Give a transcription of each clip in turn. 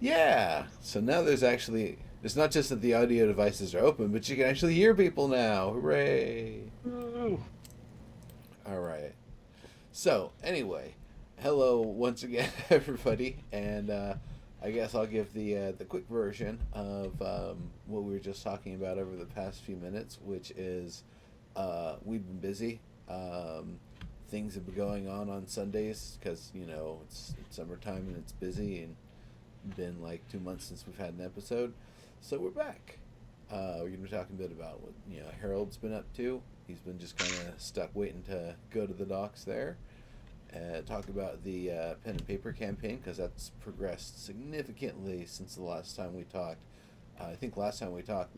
Yeah. So now there's actually it's not just that the audio devices are open, but you can actually hear people now. Hooray! Ooh. All right. So anyway, hello once again, everybody, and I guess I'll give the quick version of what we were just talking about over the past few minutes, which is we've been busy. Things have been going on Sundays because it's summertime and it's busy and been like 2 months since we've had an episode, so we're back. We're gonna be talking a bit about what Harold's been up to. He's been just kind of stuck waiting to go to the docks there. Talk about the pen and paper campaign because that's progressed significantly since the last time we talked. I think last time we talked,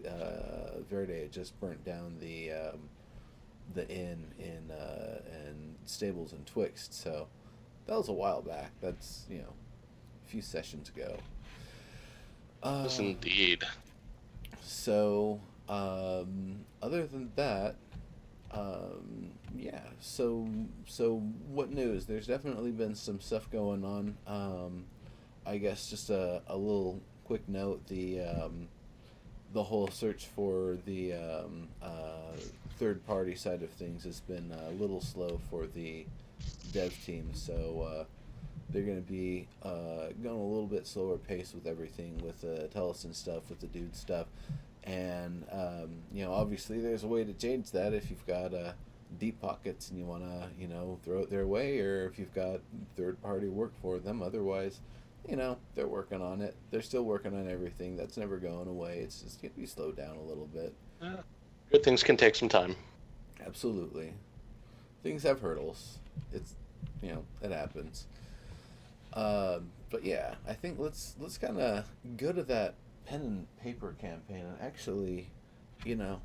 Verde had just burnt down the inn in and stables in Twixt, so that was a while back. That's a few sessions ago. Yes, Uh, indeed. other than that, yeah. So what news? There's definitely been some stuff going on. I guess just a little quick note: the whole search for the third party side of things has been a little slow for the dev team. So they're going to be going a little bit slower pace with everything, with the Theleston stuff, with the dude stuff, and obviously there's a way to change that if you've got deep pockets and you want to throw it their way, or if you've got third party work for them. Otherwise, they're working on it. They're still working on everything. That's never going away. It's just going to be slowed down a little bit. Uh, Good things can take some time. Absolutely, things have hurdles. It's it happens. But yeah, I think let's kind of go to that pen and paper campaign and actually,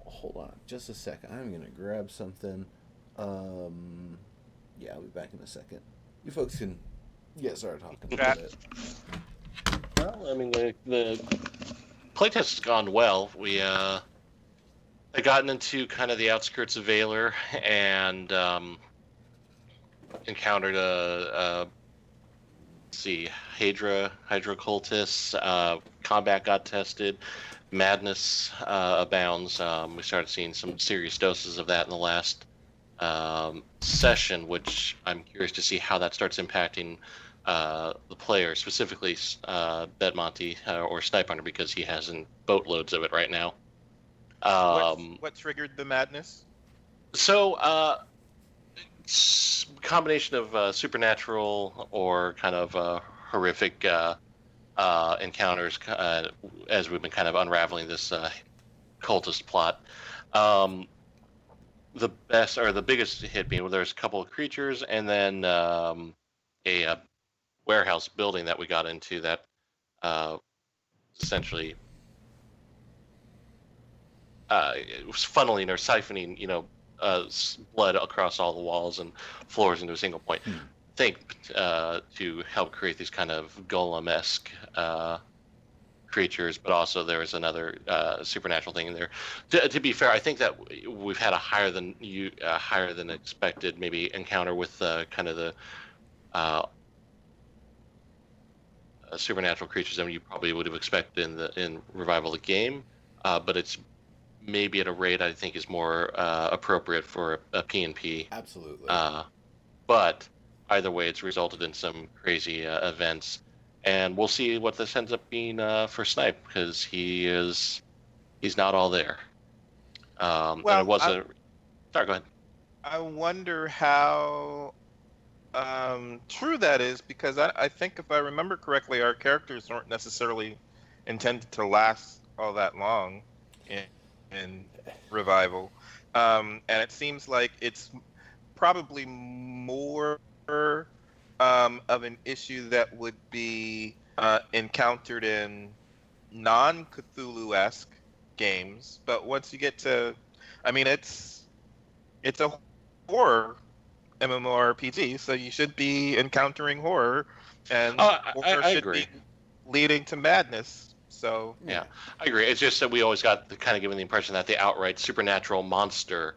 hold on just a second. I'm gonna grab something. Um, yeah, I'll be back in a second. You folks can get started talking a little Chat. bit. Well, I mean, the playtest has gone well. We had gotten into kind of the outskirts of Valor and encountered let's see, Hydra cultists. Combat got tested. Madness abounds. We started seeing some serious doses of that in the last session, which I'm curious to see how that starts impacting the player, specifically Bedmonte or Snipe Hunter, because he has in boatloads of it right now. What triggered the madness? So, combination of supernatural or kind of horrific encounters as we've been kind of unraveling this cultist plot. Um, the best or the biggest hit being, well, there's a couple of creatures and then a warehouse building that we got into that essentially it was funneling or siphoning, blood across all the walls and floors into a single point. Hmm. Think to help create these kind of golem-esque creatures, but also there is another supernatural thing in there. To be fair, I think that we've had a higher than expected maybe encounter with kind of the supernatural creatures than you probably would have expected in Revival of the Game, but it's maybe at a rate I think is more appropriate for a PnP. Absolutely. But either way, it's resulted in some crazy events, and we'll see what this ends up being for Snipe, because he's not all there. And it Well, was I, a. Sorry, go ahead. I wonder how true that is, because I think if I remember correctly, our characters weren't necessarily intended to last all that long in Revival. And it seems like it's probably more of an issue that would be encountered in non-Cthulhu-esque games. But once you get to, I mean, it's a horror MMORPG, so you should be encountering horror, and horror I should agree. be leading to madness. So Yeah, I agree. It's just that we always got the kind of given the impression that the outright supernatural monster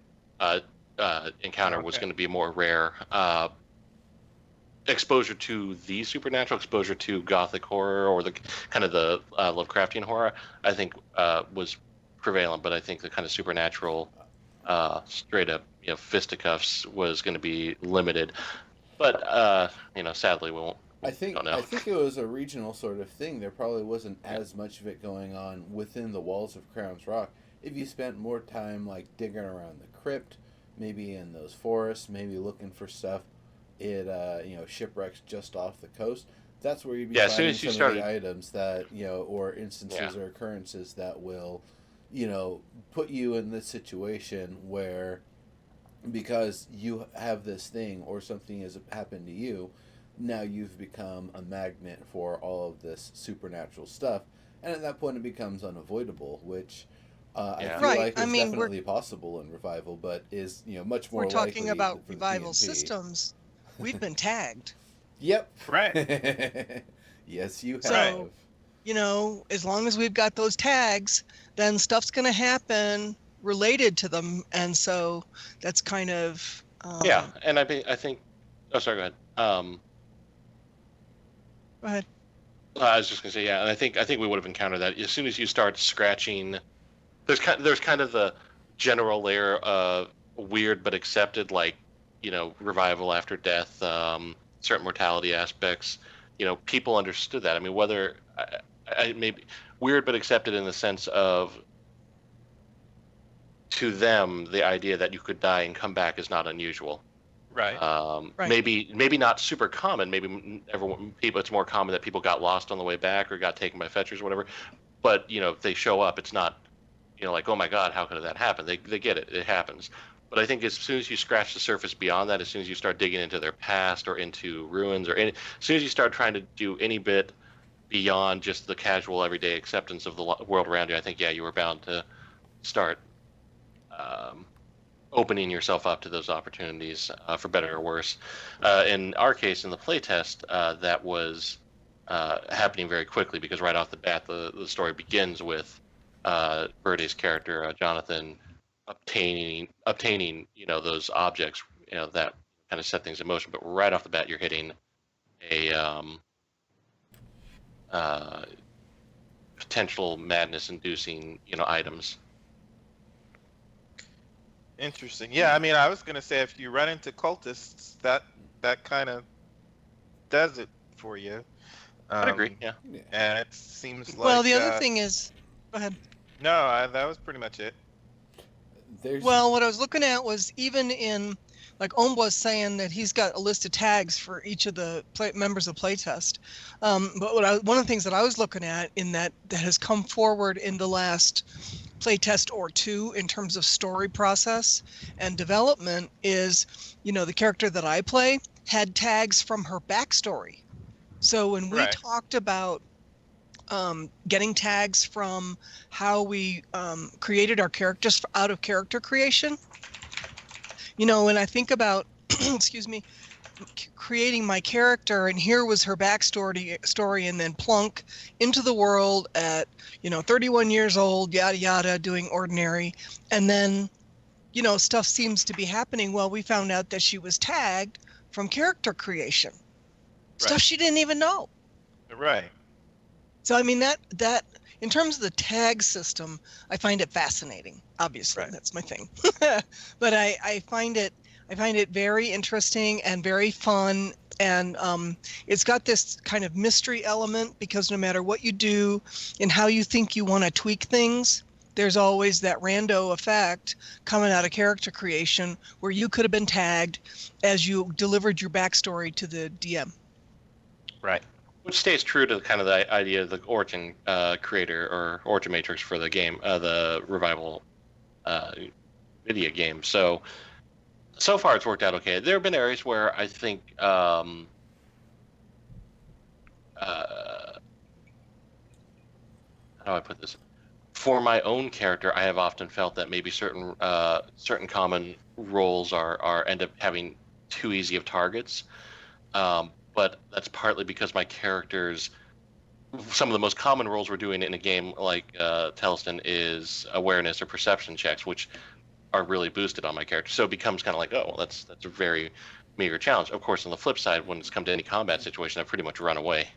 encounter was okay. going to be more rare. exposure to the supernatural, exposure to gothic horror or the kind of the Lovecraftian horror, I think was prevalent. But I think the kind of supernatural, straight up, fisticuffs was going to be limited. But sadly, we won't. Don't know. I think it was a regional sort of thing. There probably wasn't as much of it going on within the walls of Crown's Rock. If you spent more time like digging around the crypt, maybe in those forests, maybe looking for stuff, shipwrecks just off the coast. That's where you'd be As soon finding as you some started, of the items that or instances or occurrences that will, put you in this situation where, because you have this thing or something has happened to you, now you've become a magnet for all of this supernatural stuff, and at that point it becomes unavoidable, which I feel Right. like I is mean, definitely possible in revival, but is much more we're talking likely about for the revival PNP. systems. We've been tagged. Yep. Right. Yes, you have. So, as long as we've got those tags, then stuff's going to happen related to them, and so that's kind of and I think. Oh, sorry. Go ahead. Go ahead. I was just gonna say, and I think we would have encountered that as soon as you start scratching. There's kind of the general layer of weird but accepted, like revival after death, certain mortality aspects. People understood that. I mean, whether I maybe weird but accepted in the sense of, to them, the idea that you could die and come back is not unusual. Right. Right. Maybe not super common. Maybe it's more common that people got lost on the way back or got taken by fetchers or whatever. But if they show up, it's not like, oh my God, how could that happen? They get it. It happens. But I think as soon as you scratch the surface beyond that, as soon as you start digging into their past or into ruins, as soon as you start trying to do any bit beyond just the casual everyday acceptance of the world around you, I think you were bound to start opening yourself up to those opportunities, for better or worse. In our case, in the playtest, that was happening very quickly, because right off the bat, the story begins with Verde's character, Jonathan, obtaining those objects that kind of set things in motion. But right off the bat, you're hitting a potential madness-inducing items. Interesting. Yeah, I mean, I was gonna say, if you run into cultists, that kind of does it for you. I'd agree. Yeah. And it seems like. Well, the other thing is, go ahead. No, that was pretty much it. Well, what I was looking at was, even in, like Ohm was saying, that he's got a list of tags for each of the members of playtest. But one of the things that I was looking at in that has come forward in the last playtest or two in terms of story process and development is, the character that I play had tags from her backstory. So when we talked about getting tags from how we created our characters out of character creation, when I think about, excuse me, creating my character, and here was her backstory, and then plunk into the world at 31 years old, yada yada, doing ordinary, and then stuff seems to be happening. Well, we found out that she was tagged from character creation, stuff she didn't even know. Right. So I mean, that in terms of the tag system, I find it fascinating. Obviously, that's my thing. But I find it very interesting and very fun, and it's got this kind of mystery element, because no matter what you do and how you think you want to tweak things, there's always that rando effect coming out of character creation where you could have been tagged as you delivered your backstory to the DM. Right. Which stays true to kind of the idea of the origin creator or origin matrix for the game, the revival video game. So far it's worked out okay. There have been areas where I think how do I put this? For my own character, I have often felt that maybe certain common roles end up having too easy of targets. But that's partly because my characters, some of the most common roles we're doing in a game like Theleston is awareness or perception checks, which are really boosted on my character. So it becomes kind of like, oh, well, that's a very meager challenge. Of course, on the flip side, when it's come to any combat situation, I've pretty much run away.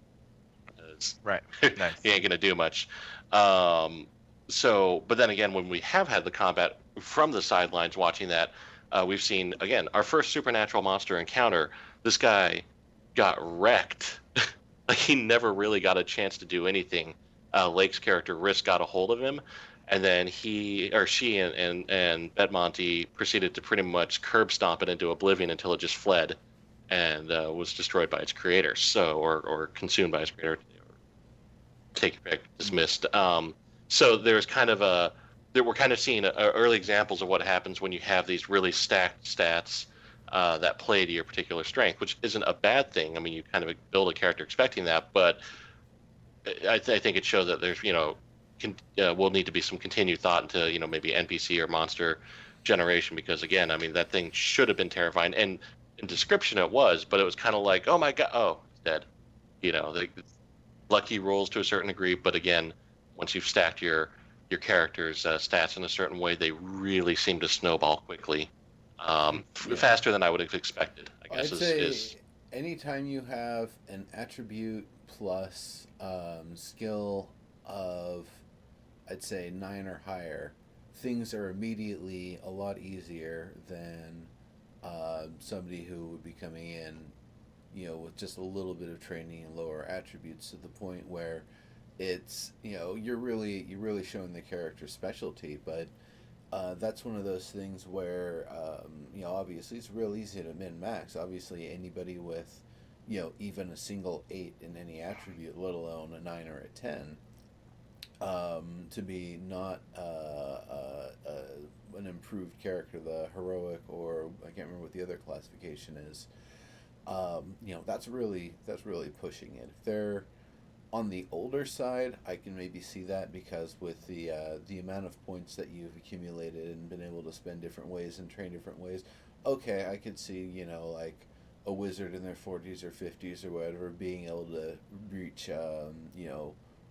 Right. Nice. He ain't gonna do much. But then again, when we have had the combat from the sidelines, watching that, we've seen again our first supernatural monster encounter. This guy got wrecked. Like he never really got a chance to do anything. Lake's character Risk got a hold of him, and then she and Bedmonte proceeded to pretty much curb stomp it into oblivion until it just fled and was destroyed by its creator, or consumed by its creator. Take your pick, dismissed. So there's kind of we're kind of seeing early examples of what happens when you have these really stacked stats that play to your particular strength, which isn't a bad thing. I mean, you kind of build a character expecting that, but I think it shows that there's will need to be some continued thought into maybe NPC or monster generation, because again, I mean, that thing should have been terrifying, and in description it was, but it was kind of like, oh my god, oh, it's dead. The lucky rolls to a certain degree, but again, once you've stacked your character's stats in a certain way, they really seem to snowball quickly, faster than I would have expected. I guess I'd say anytime you have an attribute plus skill of, I'd say 9 or higher, things are immediately a lot easier than somebody who would be coming in with just a little bit of training and lower attributes, to the point where it's you're really showing the character's specialty. But that's one of those things where obviously it's real easy to min max. Obviously anybody with even a single 8 in any attribute, let alone a 9 or a 10, to be not an improved character, the heroic, or I can't remember what the other classification is. That's really pushing it. If they're on the older side, I can maybe see that, because with the amount of points that you've accumulated and been able to spend different ways and train different ways, okay, I could see like a wizard in their 40s or 50s or whatever being able to reach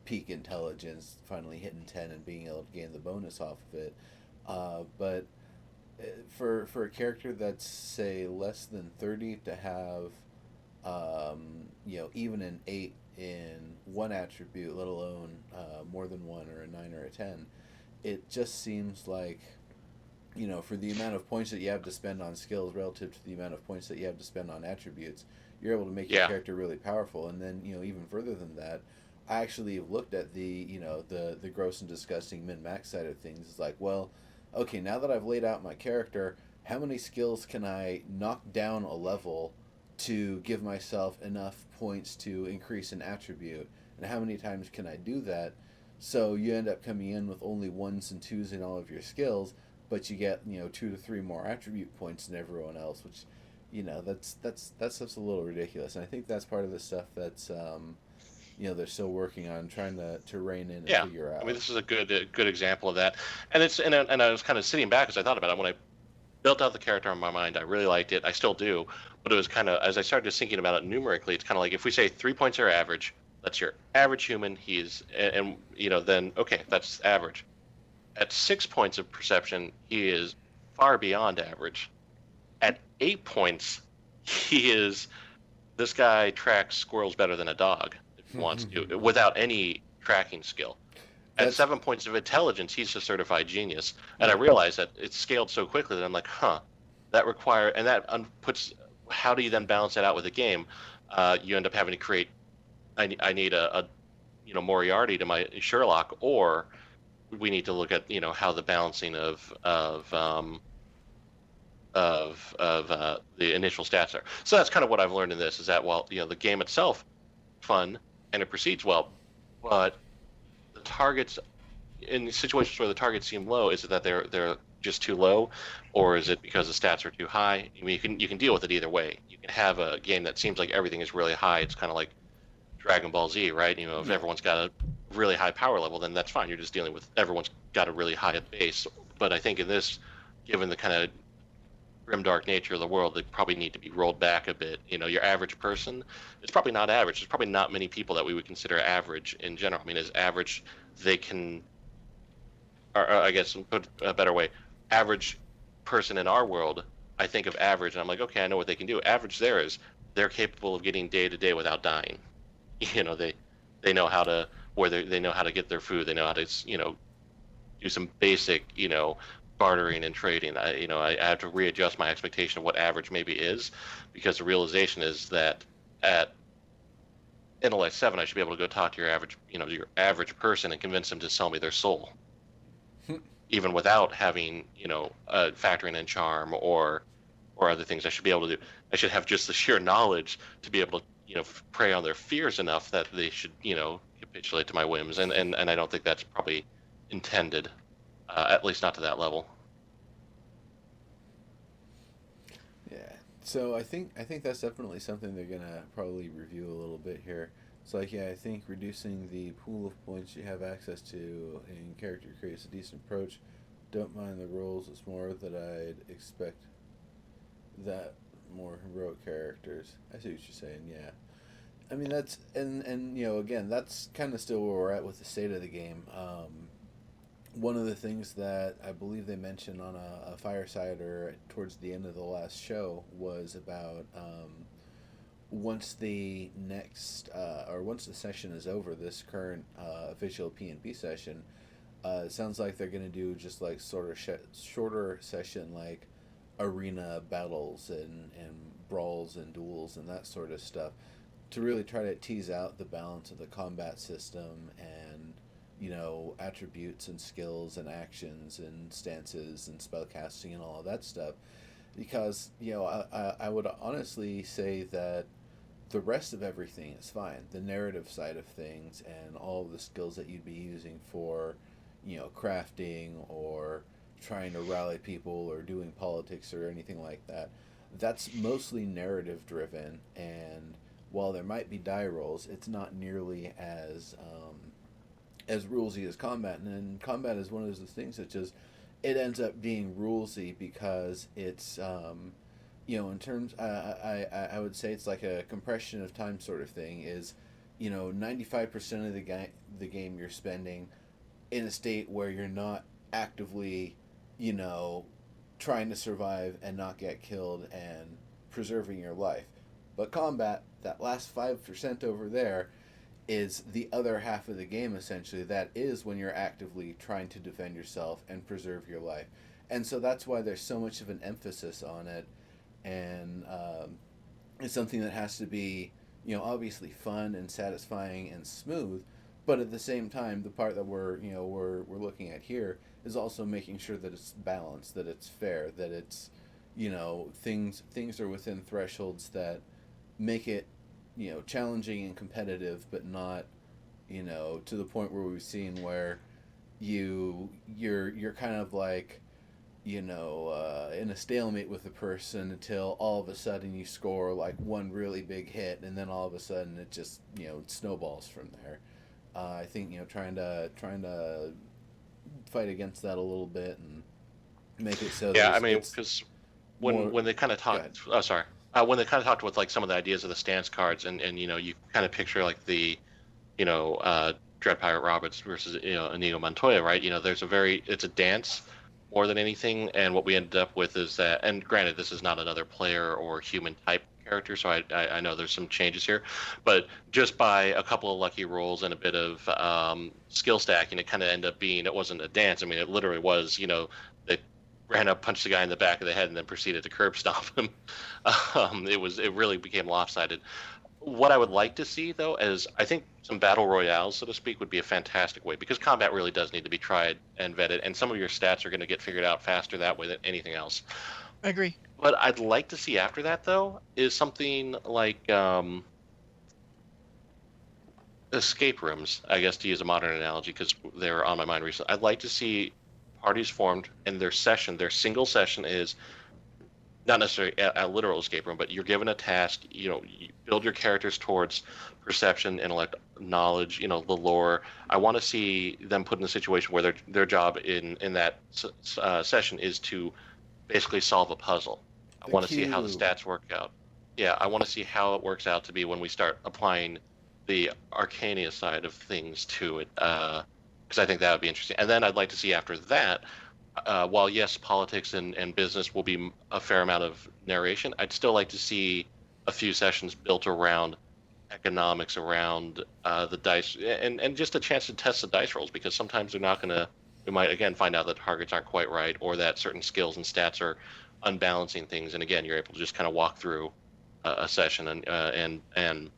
peak intelligence, finally hitting 10 and being able to gain the bonus off of it. But for a character that's, say, less than 30 to have even an 8 in one attribute, let alone more than one, or a 9 or a 10, it just seems like for the amount of points that you have to spend on skills relative to the amount of points that you have to spend on attributes, you're able to make your character really powerful. And then even further than that, I actually have looked at the the gross and disgusting min-max side of things. It's like, well, okay, now that I've laid out my character, how many skills can I knock down a level to give myself enough points to increase an attribute, and how many times can I do that? So you end up coming in with only 1s and 2s in all of your skills, but you get 2 to 3 more attribute points than everyone else, which that's just a little ridiculous. And I think that's part of the stuff that's they're still working on, trying to rein in and figure out. I mean, this is a good example of that, and I was kind of sitting back as I thought about it. When I built out the character in my mind, I really liked it. I still do, but it was kind of, as I started thinking about it numerically, it's kind of like, if we say 3 points are average, that's your average human. Then okay, that's average. At 6 points of perception, he is far beyond average. At 8 points, this guy tracks squirrels better than a dog if he wants to, without any tracking skill. At 7 points of intelligence, he's a certified genius. And I realized that it's scaled so quickly that I'm like, puts, how do you then balance that out with a game? You end up having to create, I need a Moriarty to my Sherlock, or we need to look at how the balancing of the initial stats are. So that's kind of what I've learned in this, is that while the game itself fun and it proceeds well, but the targets, in situations where the targets seem low, is it that they're just too low, or is it because the stats are too high? I mean, you can deal with it either way. You can have a game that seems like everything is really high. It's kind of like Dragon Ball Z, right? If everyone's got a really high power level, then that's fine. You're just dealing with everyone's got a really high base. But I think in this, given the kind of grimdark nature of the world, they probably need to be rolled back a bit. Your average person, it's probably not average. There's probably not many people that we would consider average in general. I mean, as average, they can, or I guess, put a better way, average person in our world, I think of average, and I'm like, okay, I know what they can do. Average there is they're capable of getting day to day without dying. They know how to they know how to get their food. They know how to do some basic bartering and trading. I have to readjust my expectation of what average maybe is, because the realization is that at intellect 7 I should be able to go talk to your average person and convince them to sell me their soul, even without having factoring in charm or other things. I should be able to do. I should have just the sheer knowledge to be able to prey on their fears enough that they should capitulate to my whims, and I don't think that's probably intended, at least not to that level. Yeah. So I think that's definitely something they're gonna probably review a little bit here. It's like, yeah, I think reducing the pool of points you have access to in character creates a decent approach. Don't mind the rules. It's more that I'd expect that more heroic characters. I see what you're saying. Yeah. I mean that's and again that's kind of still where we're at with the state of the game. One of the things that I believe they mentioned on a firesider towards the end of the last show was about once the next or once the session is over, this current official PNP session, it sounds like they're going to do just like sort of shorter session, like arena battles and brawls and duels and that sort of stuff, to really try to tease out the balance of the combat system and attributes and skills and actions and stances and spell casting and all of that stuff. Because I would honestly say that the rest of everything is fine. The narrative side of things and all of the skills that you'd be using for crafting or trying to rally people or doing politics or anything like that, that's mostly narrative driven. And while there might be die rolls, it's not nearly as rulesy as combat. And combat is one of those things that just, it ends up being rulesy because it's in terms, I would say it's like a compression of time sort of thing. Is 95% of the game you're spending in a state where you're not actively trying to survive and not get killed and preserving your life. But combat, that last 5% over there, is the other half of the game, essentially. That is when you're actively trying to defend yourself and preserve your life. And so that's why there's so much of an emphasis on it. And it's something that has to be, obviously fun and satisfying and smooth. But at the same time, the part that we're looking at here is also making sure that it's balanced, that it's fair, that it's, things are within thresholds that make it challenging and competitive, but not to the point where we've seen where you're kind of like in a stalemate with a person until all of a sudden you score like one really big hit, and then all of a sudden it just snowballs from there. I think trying to fight against that a little bit and make it so Yeah, that I mean, because when they kind of talked, oh sorry, when they kind of talked with like some of the ideas of the stance cards, and you kind of picture like the Dread Pirate Roberts versus Inigo Montoya, right? It's a dance more than anything, and what we ended up with is that, and granted this is not another player or human type character, so I know there's some changes here, but just by a couple of lucky rolls and a bit of skill stacking, it kind of ended up being, it wasn't a dance. I mean, it literally was, they ran up, punched the guy in the back of the head, and then proceeded to curb stomp him. It really became lopsided. What I would like to see, though, is I think some battle royales, so to speak, would be a fantastic way, because combat really does need to be tried and vetted, and some of your stats are going to get figured out faster that way than anything else. I agree. What I'd like to see after that, though, is something like escape rooms, I guess, to use a modern analogy, because they were on my mind recently. I'd like to see parties formed, and their single session is not necessarily a literal escape room, but you're given a task. You build your characters towards perception, intellect, knowledge. The lore. I want to see them put in a situation where their job in that session is to basically solve a puzzle. I want to see how the stats work out. Yeah, I want to see how it works out to be when we start applying the Arcania side of things to it, because I think that would be interesting. And then I'd like to see after that while yes, politics and business will be a fair amount of narration, I'd still like to see a few sessions built around economics, around the dice, and just a chance to test the dice rolls, because sometimes they're not going to. We might again find out that targets aren't quite right, or that certain skills and stats are unbalancing things, and again, you're able to just kind of walk through a session and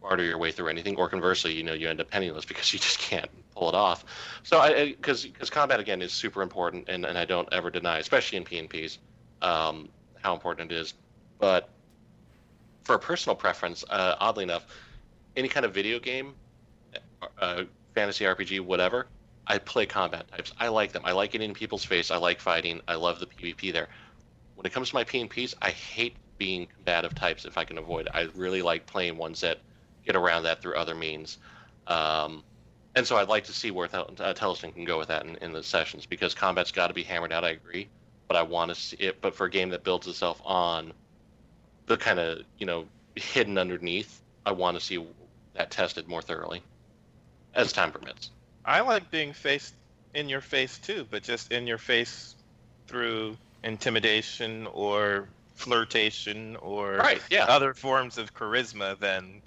barter your way through anything, or conversely, you end up penniless because you just can't pull it off. So because combat again is super important, and I don't ever deny, especially in PNPs, how important it is. But for a personal preference, oddly enough, any kind of video game, uh, fantasy RPG, whatever, I play combat types. I like them. I like getting in people's face. I like fighting. I love the PvP there. When it comes to my P&Ps, I hate being combative types if I can avoid it. I really like playing ones that get around that through other means. Um, and so I'd like to see where Theleston can go with that in the sessions, because combat's got to be hammered out. I agree, but I want to see it. But for a game that builds itself on the kind of hidden underneath, I want to see that tested more thoroughly as time permits. I like being faced in your face too, but just in your face through intimidation or flirtation or Right, yeah. other forms of charisma than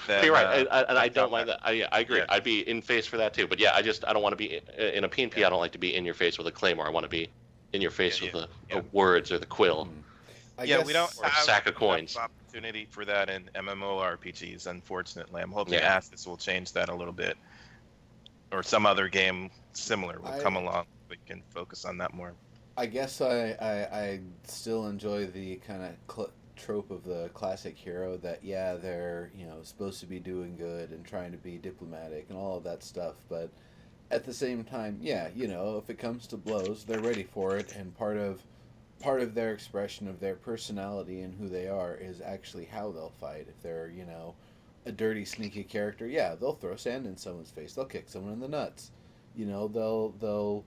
You're right, and I don't mind combat. that. I agree. Yeah. I'd be in face for that too. But yeah, I don't want to be in a PnP. Yeah. I don't like to be in your face with a claymore. I want to be in your face Yeah, with yeah. the words or the quill. I Yeah, guess, we don't Or a have sack of enough coins. opportunity for that in MMORPGs, unfortunately. I'm hoping Yeah. Astis will change that a little bit, or some other game similar will come along. We can focus on that more. I guess I still enjoy the kind of trope of the classic hero that, yeah, they're supposed to be doing good and trying to be diplomatic and all of that stuff, but at the same time, yeah, if it comes to blows, they're ready for it, and part of their expression of their personality and who they are is actually how they'll fight. If they're a dirty, sneaky character, yeah, they'll throw sand in someone's face, they'll kick someone in the nuts, they'll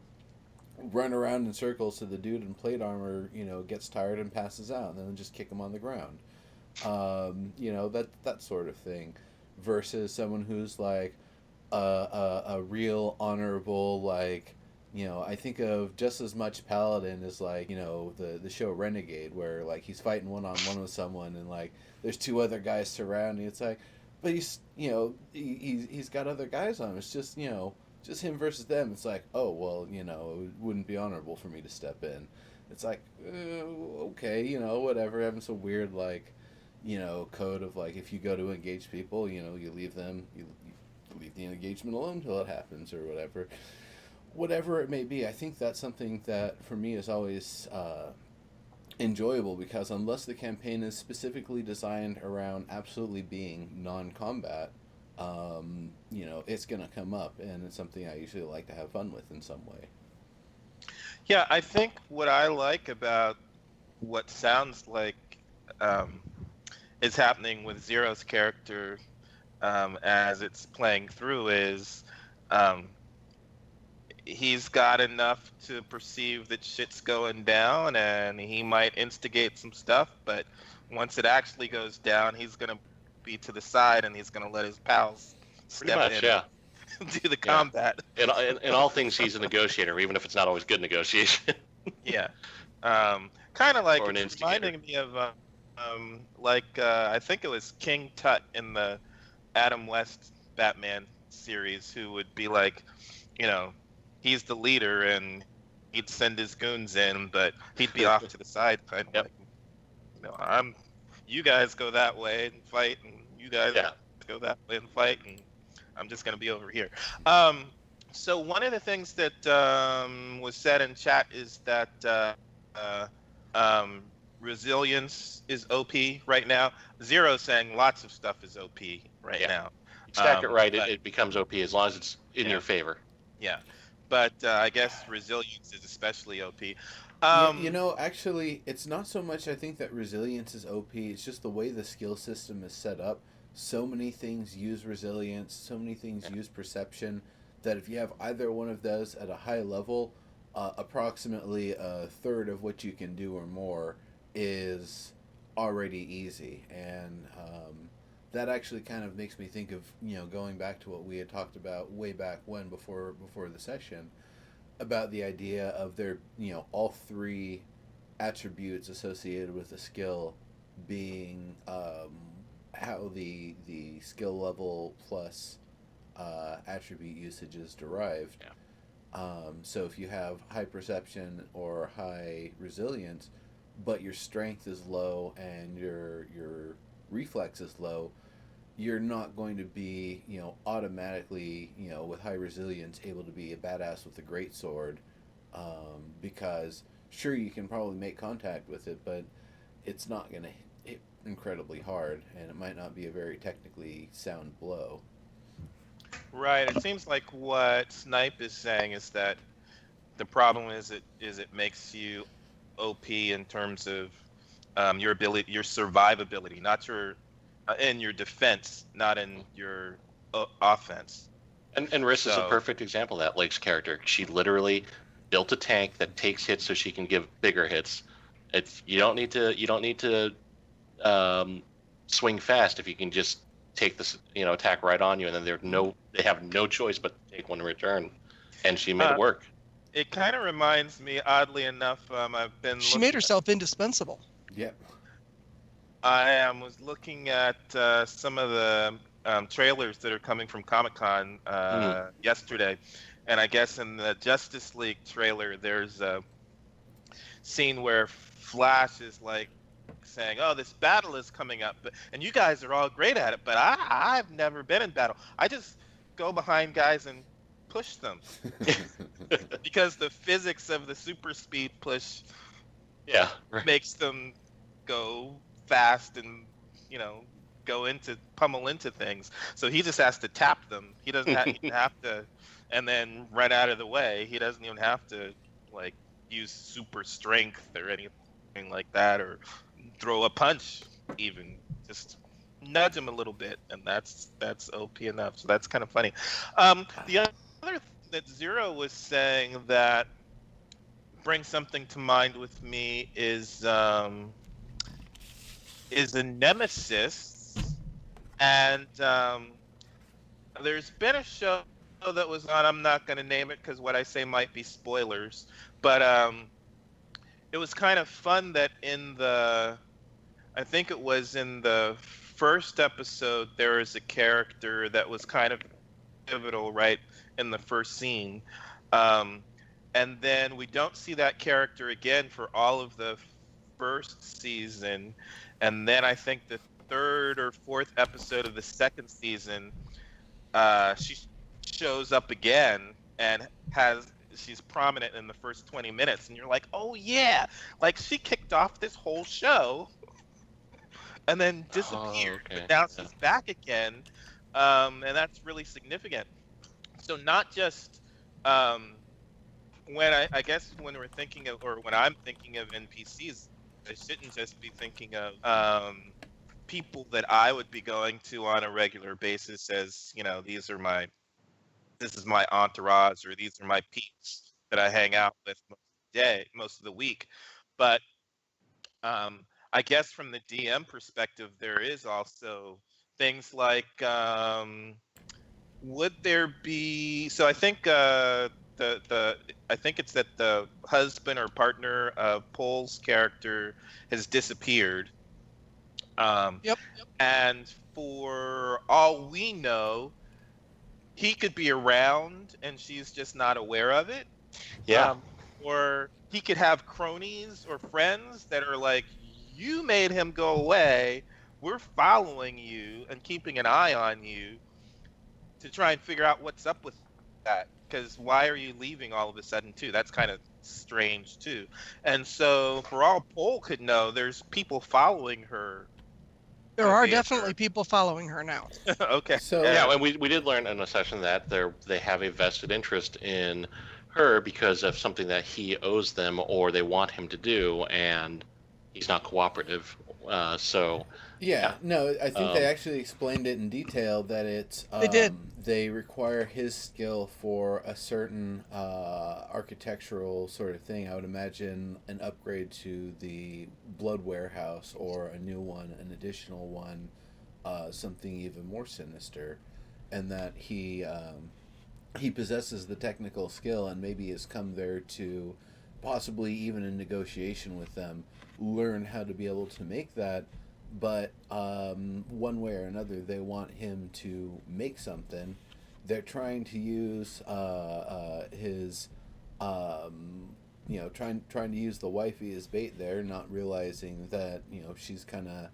run around in circles so the dude in plate armor, gets tired and passes out, and then just kick him on the ground. That sort of thing, versus someone who's like a real honorable, like, I think of just as much Paladin as, like, the show Renegade, where like he's fighting one on one with someone and like there's two other guys surrounding. It's like, but he's got other guys on him. It's just him versus them. It's like, oh well, it wouldn't be honorable for me to step in. It's like, okay, whatever. Having some weird, like, code of like, if you go to engage people, you leave them, you leave the engagement alone till it happens, or whatever it may be. I think that's something that for me is always enjoyable, because unless the campaign is specifically designed around absolutely being non-combat, it's gonna come up, and it's something I usually like to have fun with in some way. Yeah, I think what I like about what sounds like is happening with Zero's character as it's playing through is he's got enough to perceive that shit's going down, and he might instigate some stuff, but once it actually goes down, he's going to be to the side, and he's going to let his pals Pretty step much, in yeah. and do the combat. In all things, he's a negotiator, even if it's not always good negotiation. Yeah. Kind of like, Or an it's instigator. reminding me of, I think it was King Tut in the Adam West Batman series, who would be like, he's the leader and he'd send his goons in, but he'd be off to the side, kind of Yep. like, you guys go that way and fight, and you guys go that way and fight, and I'm just gonna be over here. So one of the things that was said in chat is that resilience is OP right now. Zero saying lots of stuff is OP right now. Stack it right, it becomes OP as long as it's in your favor. Yeah, but I guess resilience is especially OP. Actually, it's not so much I think that resilience is OP, it's just the way the skill system is set up. So many things use resilience, so many things use perception, that if you have either one of those at a high level, approximately a third of what you can do or more is already easy. And that actually kind of makes me think of, going back to what we had talked about way back when, before the session. about the idea of their, all three attributes associated with a skill being how the skill level plus attribute usage is derived. Yeah. So if you have high perception or high resilience, but your strength is low and your reflex is low, you're not going to be, automatically, with high resilience, able to be a badass with a great sword, because sure you can probably make contact with it, but it's not going to hit incredibly hard, and it might not be a very technically sound blow. Right. It seems like what Snipe is saying is that the problem is it makes you OP in terms of your ability, your survivability, not your in your defense, not in your offense. And Riss is a So perfect example of that. Lake's character. She literally built a tank that takes hits so she can give bigger hits. It's you don't need to swing fast if you can just take this attack right on you, and then they have no choice but to take one in return, and she made it uh, work. it kind of reminds me, oddly enough, I've been She looking. made herself indispensable. Yep. Was looking at some of the trailers that are coming from Comic-Con yesterday, and I guess in the Justice League trailer, there's a scene where Flash is like saying, "Oh, this battle is coming up, and you guys are all great at it, but I've never been in battle. I just go behind guys and push them because the physics of the super speed push Yeah, right. makes them go fast and you know go into pummel into things. So he just has to tap them. He doesn't even have to, and then run out of the way. He doesn't even have to like use super strength or anything like that, or throw a punch. Even just nudge him a little bit, and that's OP enough. So that's kind of funny. The other thing that Zero was saying that brings something to mind with me is a nemesis, and there's been a show that was on. I'm not going to name it because what I say might be spoilers, but it was kind of fun that I think it was in the first episode, there was a character that was kind of pivotal right in the first scene. Um, and then we don't see that character again for all of the first season. And then I think the third or fourth episode of the second season, she shows up again and she's prominent in the first 20 minutes. And you're like, oh, yeah, like she kicked off this whole show and then disappeared. Oh, okay. But now Yeah. she's back again. And that's really significant. So not just when I guess when we're thinking of, or when I'm thinking of NPCs, I shouldn't just be thinking of people that I would be going to on a regular basis as, this is my entourage, or these are my peeps that I hang out with most of the week. But I guess from the DM perspective, there is also things like, would there be? So I think I think it's that the husband or partner of Paul's character has disappeared. Yep. And for all we know, he could be around and she's just not aware of it. Yeah. Or he could have cronies or friends that are like, you made him go away. We're following you and keeping an eye on you to try and figure out what's up with that. Because why are you leaving all of a sudden, too? That's kind of strange, too. And so, for all Paul could know, there's people following her. There are definitely people following her now. Okay. So Yeah, and we did learn in a session that they have a vested interest in her because of something that he owes them or they want him to do, and he's not cooperative. So yeah, no, I think they Um, actually explained it in detail that it's They did. they require his skill for a certain architectural sort of thing. I would imagine an upgrade to the blood warehouse or a new one, an additional one, something even more sinister, and that he possesses the technical skill and maybe has come there to possibly even in negotiation with them learn how to be able to make that. But one way or another, they want him to make something. They're trying to use his, trying to use the wifey as bait there, not realizing that she's kind of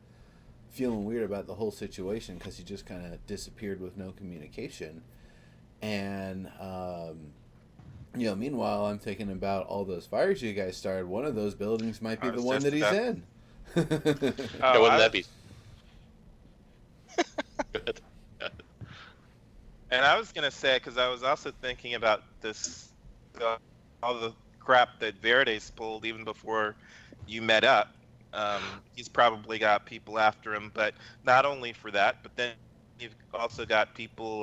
feeling weird about the whole situation because he just kind of disappeared with no communication. And meanwhile, I'm thinking about all those fires you guys started. One of those buildings might be the one that he's in. Yeah, wouldn't that be good? And I was gonna say, because I was also thinking about this, all the crap that Verdes pulled even before you met up. He's probably got people after him, but not only for that, but then you've also got people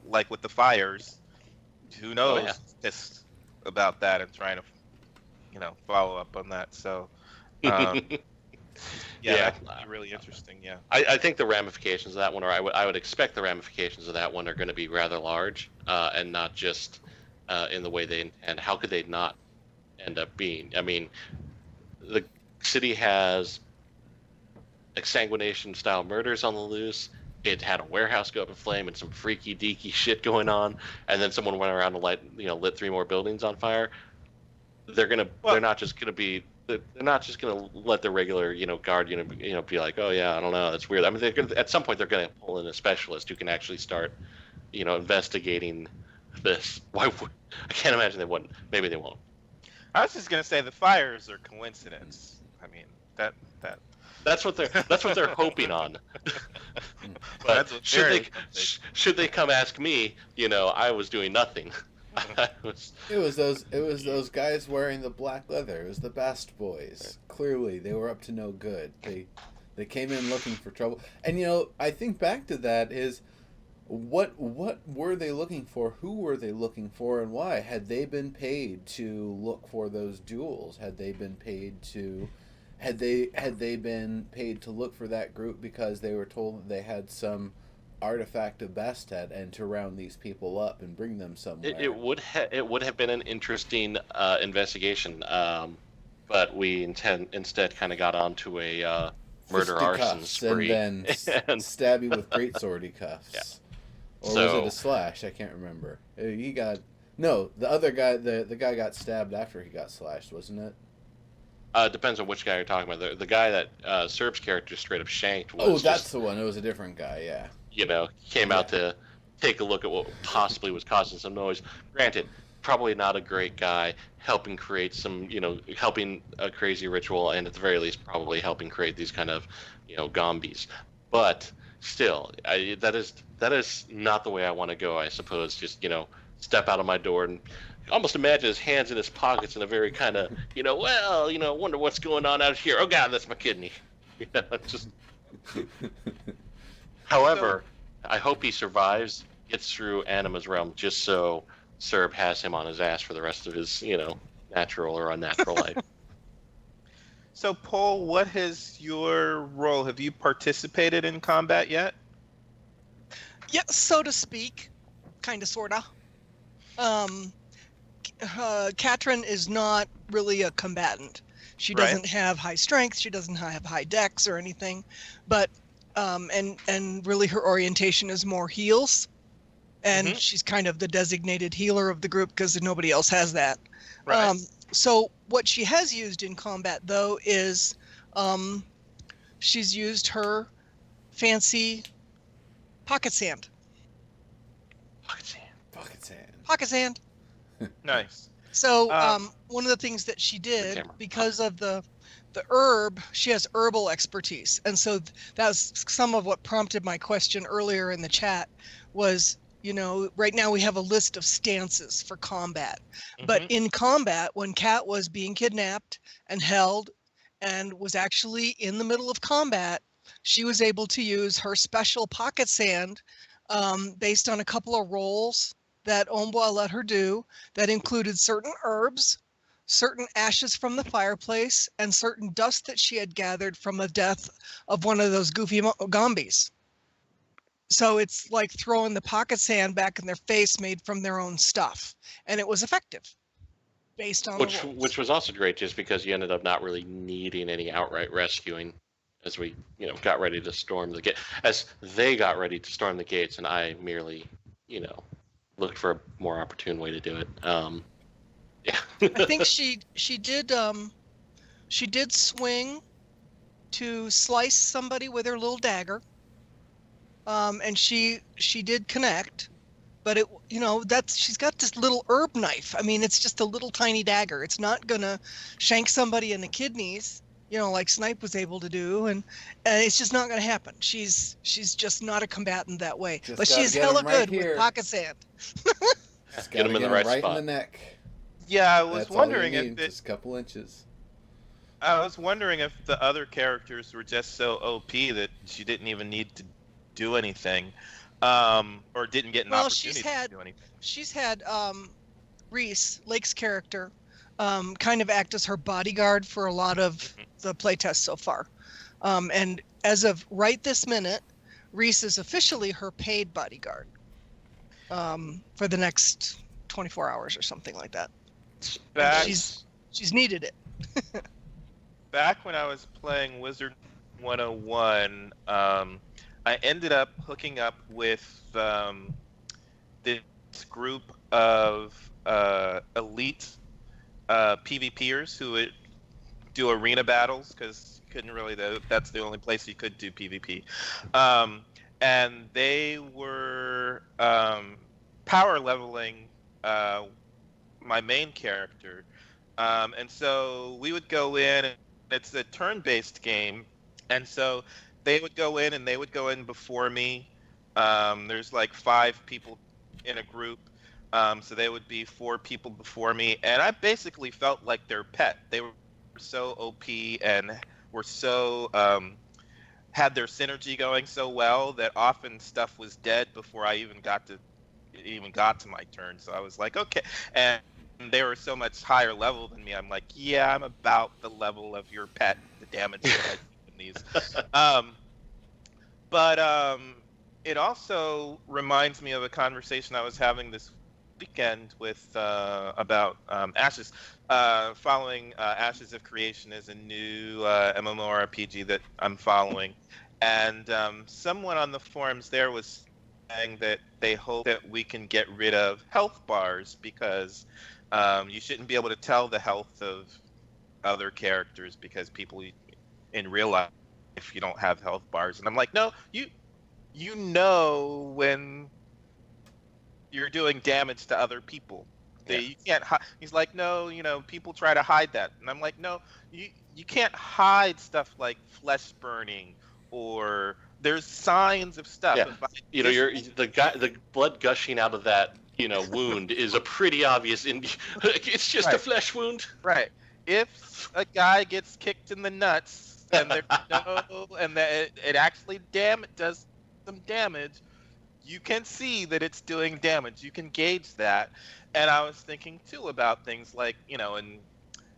like with the fires. Who knows? Oh, yeah. Pissed about that and trying to, follow up on that. So, yeah, that'd be really interesting. Yeah, I think the ramifications of that one, or I would expect the ramifications of that one are going to be rather large, and not just in the way they intend. How could they not end up being? I mean, the city has exsanguination style murders on the loose. It had a warehouse go up in flame and some freaky deaky shit going on, and then someone went around and lit 3 more buildings on fire. They're not just gonna let the regular guard be like, oh yeah, I don't know, that's weird. I mean, at some point they're gonna pull in a specialist who can actually start investigating this. I can't imagine they wouldn't. Maybe they won't. I was just gonna say the fires are coincidence. I mean that's what they're hoping on. But should they come ask me, I was doing nothing. It was those guys wearing the black leather. It was the Bast Boys. Clearly, they were up to no good. They came in looking for trouble. And I think back to that is what were they looking for? Who were they looking for, and why? Had they been paid to look for those jewels? Had they been paid to look for that group because they were told that they had some artifact of Bastet and to round these people up and bring them somewhere? It would have been an interesting investigation, but we instead kind of got onto a murder arson spree and then stab you with greatswordy cuffs. Yeah. Or was it a slash? I can't remember. The other guy, the guy got stabbed after he got slashed, wasn't it? Depends on which guy you're talking about. The guy that Serb's character straight up shanked was that's the one. It was a different guy, yeah. Came out to take a look at what possibly was causing some noise. Granted, probably not a great guy, helping create some, helping a crazy ritual, and at the very least probably helping create these kind of, gombies. But still, that is not the way I want to go, I suppose. Just, step out of my door and almost imagine his hands in his pockets in a very kind of, wonder what's going on out here. Oh God, that's my kidney. Just. However, I hope he survives, gets through Anima's realm, just so Serb has him on his ass for the rest of his, natural or unnatural life. So, Paul, what is your role? Have you participated in combat yet? Yeah, so to speak, kind of, sorta. Katrin is not really a combatant. She doesn't have high strength. She doesn't have high dex or anything, but and really her orientation is more heals, and she's kind of the designated healer of the group because nobody else has that. Right. So what she has used in combat though is she's used her fancy pocket sand. Pocket sand. Nice. So one of the things that she did, because of the herb, she has herbal expertise. And so that was some of what prompted my question earlier in the chat was, right now we have a list of stances for combat. But in combat, when Kat was being kidnapped and held and was actually in the middle of combat, she was able to use her special pocket sand based on a couple of rolls that Omboa let her do that included certain herbs, certain ashes from the fireplace, and certain dust that she had gathered from the death of one of those goofy gombies. So it's like throwing the pocket sand back in their face made from their own stuff. And it was effective based on the rolls. Which was also great just because you ended up not really needing any outright rescuing as we, got ready to storm the gate. As they got ready to storm the gates, and I merely, looked for a more opportune way to do it. Yeah. I think she did swing to slice somebody with her little dagger. And she did connect, but she's got this little herb knife. I mean, it's just a little tiny dagger. It's not gonna shank somebody in the kidneys, like Snipe was able to do, and it's just not gonna happen. She's just not a combatant that way. Just but gotta she's get 'em hella right good here. with pocket sand. Just Get 'em in the right spot. in the neck. Yeah, I was That's wondering all you need, if just a couple inches. I was wondering if the other characters were just so OP that she didn't even need to do anything, or didn't get an opportunity to do anything. She's had Reese, Lake's character, kind of act as her bodyguard for a lot of the playtests so far. And as of right this minute, Reese is officially her paid bodyguard for the next 24 hours or something like that. She's needed it. Back when I was playing Wizard 101, I ended up hooking up with this group of elite PvPers who would do arena battles because couldn't really. That's the only place you could do PvP, and they were power leveling my main character, and so we would go in. And it's a turn-based game, and so they would go in and they would go in before me. There's like 5 people in a group, so they would be 4 people before me, and I basically felt like their pet. They were so OP and were so had their synergy going so well that often stuff was dead before I even got to my turn. So I was like, okay, and they were so much higher level than me. I'm like, yeah, I'm about the level of your pet. The damage that I do in these. But it also reminds me of a conversation I was having this weekend with about Ashes. Following Ashes of Creation is a new MMORPG that I'm following, and someone on the forums there was saying that they hope that we can get rid of health bars because you shouldn't be able to tell the health of other characters because people in real life, if you don't have health bars. And I'm like, no, you know when you're doing damage to other people. You can't. He's like, no, people try to hide that, and I'm like, no, you can't hide stuff like flesh burning or there's signs of stuff. Yeah. The blood gushing out of that wound is a pretty obvious. It's just a flesh wound. Right. If a guy gets kicked in the nuts and there's and that it actually does some damage, you can see that it's doing damage. You can gauge that. And I was thinking too about things like, and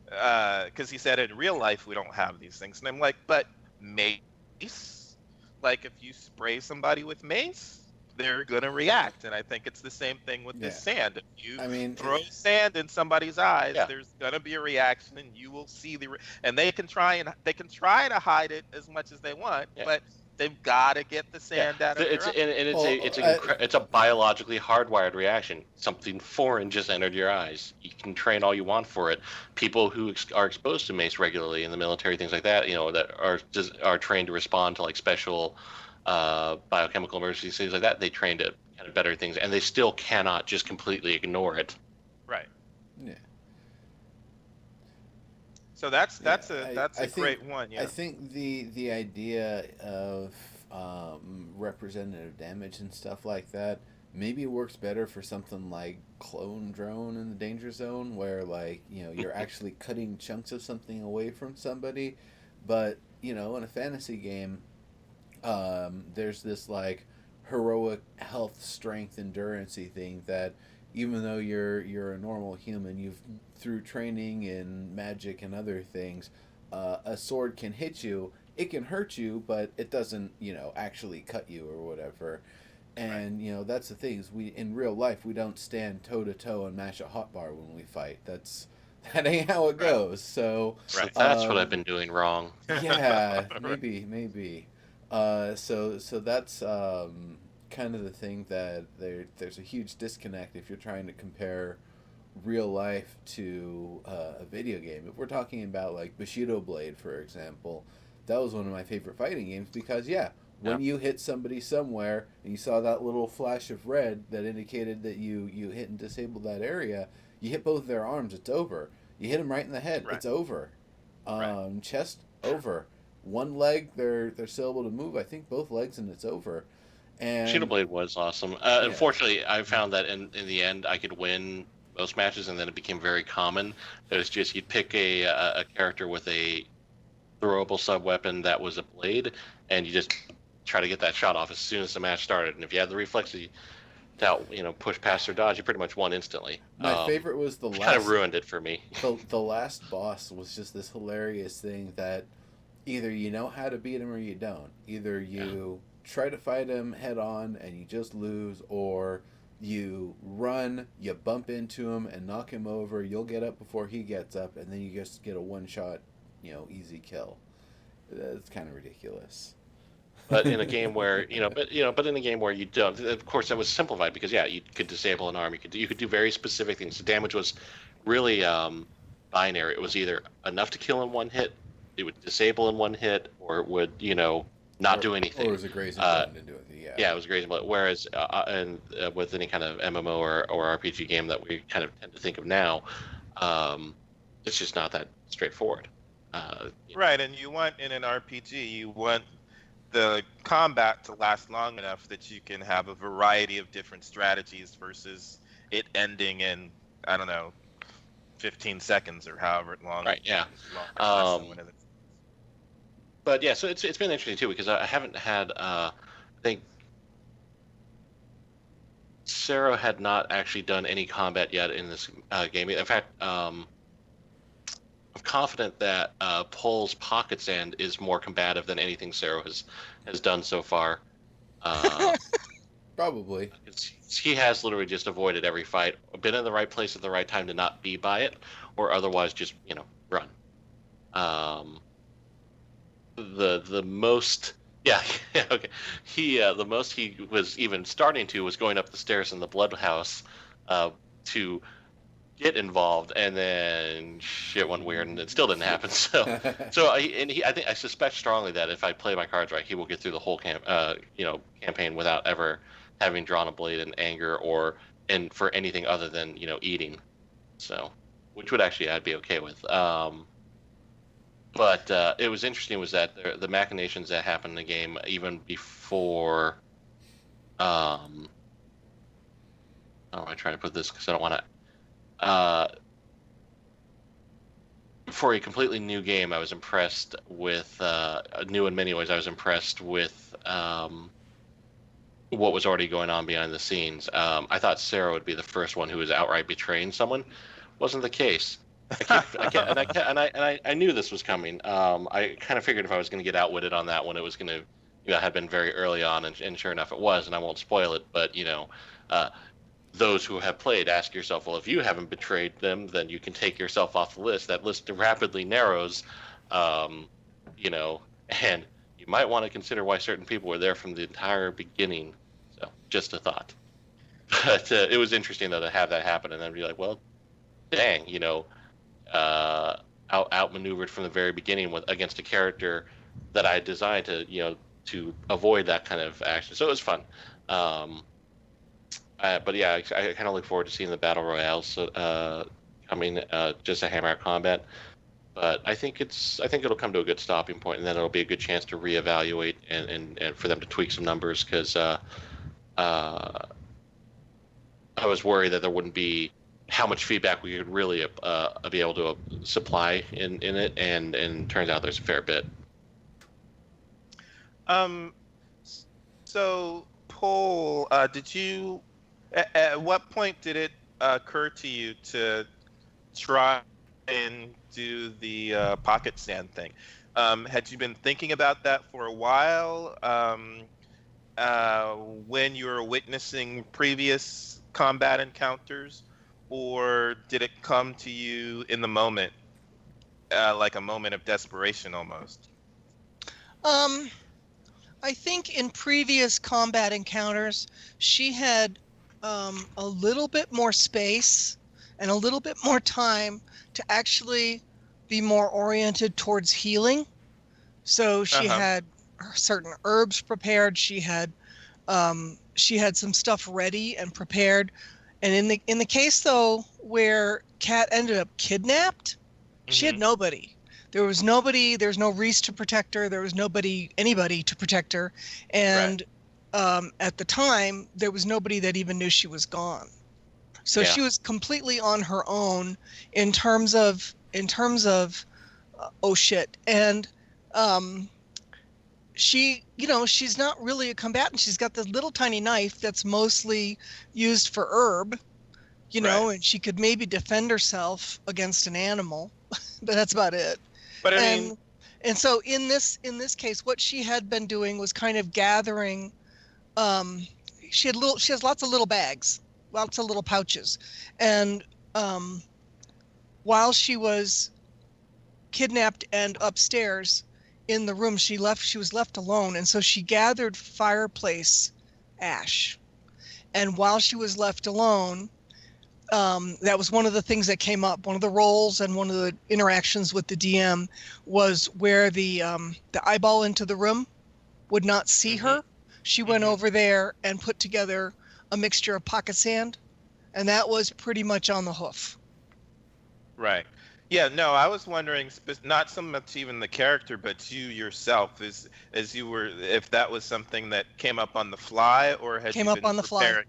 because he said in real life we don't have these things, and I'm like, but mace, like if you spray somebody with mace, they're gonna react, and I think it's the same thing with this sand. If you throw sand in somebody's eyes, there's gonna be a reaction, and you will see and they can try to hide it as much as they want, but they've got to get the sand out of their eyes. It's a biologically hardwired reaction. Something foreign just entered your eyes. You can train all you want for it. People who are exposed to mace regularly in the military, things like that, that are trained to respond to like special biochemical emergencies, things like that. They train to kind of better things, and they still cannot just completely ignore it. Right. Yeah. So that's a great one. Yeah. I think the idea of representative damage and stuff like that maybe works better for something like Clone Drone in the Danger Zone, where you're actually cutting chunks of something away from somebody. But in a fantasy game, there's this heroic health, strength, endurance-y thing that even though you're a normal human, you've through training and magic and other things, a sword can hit you it can hurt you, but it doesn't, actually cut you or whatever. And that's the thing is we in real life we don't stand toe to toe and mash a hotbar when we fight. That ain't how it Right. goes. So So Right. that's what I've been doing wrong. yeah, Right. maybe. So that's kind of the thing that there's a huge disconnect if you're trying to compare real life to a video game. If we're talking about like Bushido Blade, for example, that was one of my favorite fighting games because Yeah. when you hit somebody somewhere and you saw that little flash of red that indicated that you hit and disabled that area, you hit both their arms, it's over. You hit them right in the head, Right. it's over. Right. Chest, over. One leg, they're still able to move. I think both legs, and it's over. Shadow And Blade was awesome. yeah, Unfortunately, I found that in the end, I could win most matches, and then it became very common. That it's just you'd pick a character with a throwable sub weapon that was a blade, and you just try to get that shot off as soon as the match started. And if you had the reflexes to push past or dodge, you pretty much won instantly. my favorite was the Which kind of last ruined it for me. the last boss was just this hilarious thing that either you know how to beat him or you don't. Either you try to fight him head on and you just lose, or you run, you bump into him and knock him over. You'll get up before he gets up, and then you just get a one shot, easy kill. It's kind of ridiculous. But in a game where but in a game where you don't, of course, that was simplified because you could disable an arm. You could do very specific things. The damage was really binary. It was either enough to kill in one hit, it would disable in one hit, or it would not do anything. Or it was a grazing button to do it. Yeah. Yeah, it was great. Whereas, with any kind of MMO or RPG game that we kind of tend to think of now, it's just not that straightforward. Right. And you want in an RPG, you want the combat to last long enough that you can have a variety of different strategies versus it ending in, I don't know, 15 seconds or however long. Right. Yeah. But yeah, so it's been interesting too because I haven't had. I think Sarah had not actually done any combat yet in this game. In fact, I'm confident that Pole's pocket sand is more combative than anything Sarah has done so far. Probably. He has literally just avoided every fight, been in the right place at the right time to not be by it, or otherwise just run. The most okay. The most he was even starting to was going up the stairs in the blood house to get involved, and then shit went weird, and it still didn't happen. I suspect strongly that if I play my cards right, he will get through the whole campaign without ever having drawn a blade in anger and for anything other than eating. So, which would actually I'd be okay with. But it was interesting was that the machinations that happened in the game even before. How am I trying to put this? Because I don't want to. For a completely new game, I was impressed with new in many ways. I was impressed with what was already going on behind the scenes. I thought Sarah would be the first one who was outright betraying someone. Wasn't the case. I knew this was coming. I kind of figured if I was going to get outwitted on that one, it was going to, had been very early on, and sure enough, it was. And I won't spoil it, but those who have played, ask yourself, well, if you haven't betrayed them, then you can take yourself off the list. That list rapidly narrows, and you might want to consider why certain people were there from the entire beginning. So, just a thought. But it was interesting though to have that happen, and then be like, well, dang, outmaneuvered from the very beginning against a character that I designed to avoid that kind of action. So it was fun. But yeah, I kind of look forward to seeing the battle royales coming, just to hammer out combat. But I think it'll come to a good stopping point, and then it'll be a good chance to reevaluate and for them to tweak some numbers because I was worried that there wouldn't be how much feedback we could really be able to supply in it, and turns out there's a fair bit. So Paul, did you? At what point did it occur to you to try and do the pocket sand thing? Had you been thinking about that for a while when you were witnessing previous combat encounters, or did it come to you in the moment, like a moment of desperation almost? Um, I think in previous combat encounters, she had a little bit more space and a little bit more time to actually be more oriented towards healing. So she Uh-huh. had certain herbs prepared. She had some stuff ready and prepared. And in the case though where Kat ended up kidnapped, she had Hmm. nobody. There was nobody. There was no Reese to protect her. There was anybody to protect her. Right. And at the time, there was nobody that even knew she was gone. So Yeah. she was completely on her own in terms of oh shit. And um, she's not really a combatant. She's got this little tiny knife that's mostly used for herb, Right. and she could maybe defend herself against an animal, but that's about it. But I mean, And and so in this case, what she had been doing was kind of gathering. Um, she has lots of little bags, lots of little pouches, and um, while she was kidnapped and upstairs in the room, she was left alone, and so she gathered fireplace ash. And while she was left alone, that was one of the things that came up. One of the roles and one of the interactions with the DM was where the eyeball into the room would not see hmm her. She went hmm over there and put together a mixture of pocket sand, and that was pretty much on the hoof. right. Yeah, no, I was wondering, not so much even the character, but you yourself, as you were, if that was something that came up on the fly, or had Came you up been on the fly.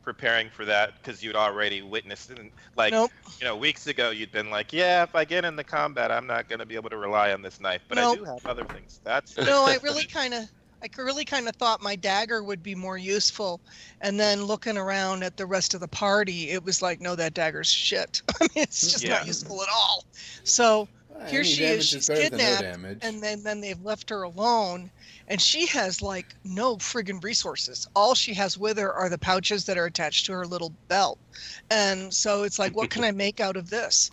preparing for that because you'd already witnessed it. And like, Nope, weeks ago, you'd been like, yeah, if I get into combat, I'm not going to be able to rely on this knife, but I nope. do have other things. That's No, I really kind of thought my dagger would be more useful. And then looking around at the rest of the party, it was like, no, that dagger's shit. I mean, it's just yeah, not useful at all. So here Any she is, damage is she's better than no kidnapped, damage. and then they've left her alone, and she has like no friggin' resources. All she has with her are the pouches that are attached to her little belt. And so it's like, what can I make out of this?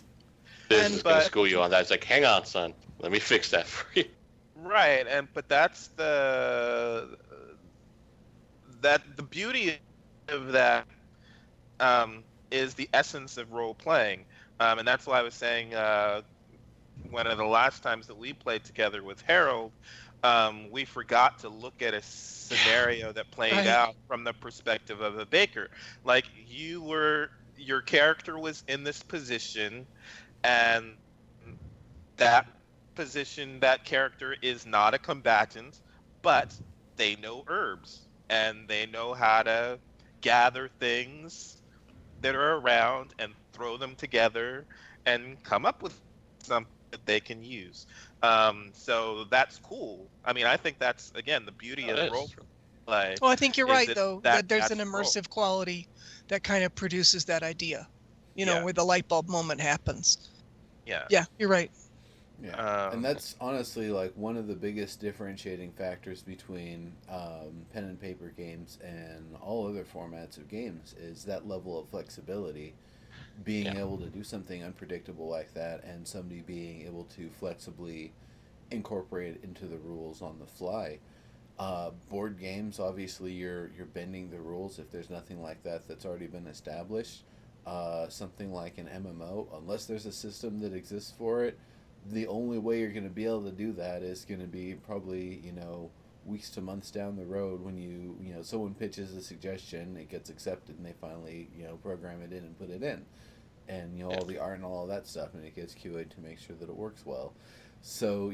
This And is going to but school you on that. It's like, hang on, son. Let me fix that for you. right, but that's the beauty of that is the essence of role playing, and that's why I was saying one of the last times that we played together with Harold, we forgot to look at a scenario that played right, out from the perspective of a baker. Like your character was in this position, and that position, that character is not a combatant, but they know herbs and they know how to gather things that are around and throw them together and come up with something that they can use. So that's cool. I mean, I think that's again the beauty Oh, of it role is. play well, I think you're is right that though, that that there's an that's the role. immersive quality that kind of produces that idea, Yeah, where the light bulb moment happens. yeah. Yeah, you're right. Yeah, and Um, that's honestly like one of the biggest differentiating factors between pen and paper games and all other formats of games is that level of flexibility. Being Yeah. able to do something unpredictable like that, and somebody being able to flexibly incorporate it into the rules on the fly. Board games, obviously, you're bending the rules if there's nothing like that that's already been established. Something like an MMO, unless there's a system that exists for it, the only way you're going to be able to do that is going to be probably weeks to months down the road when someone pitches a suggestion, it gets accepted, and they finally program it in and put it in, and Yeah. all the art and all that stuff, and it gets QA'd to make sure that it works well. So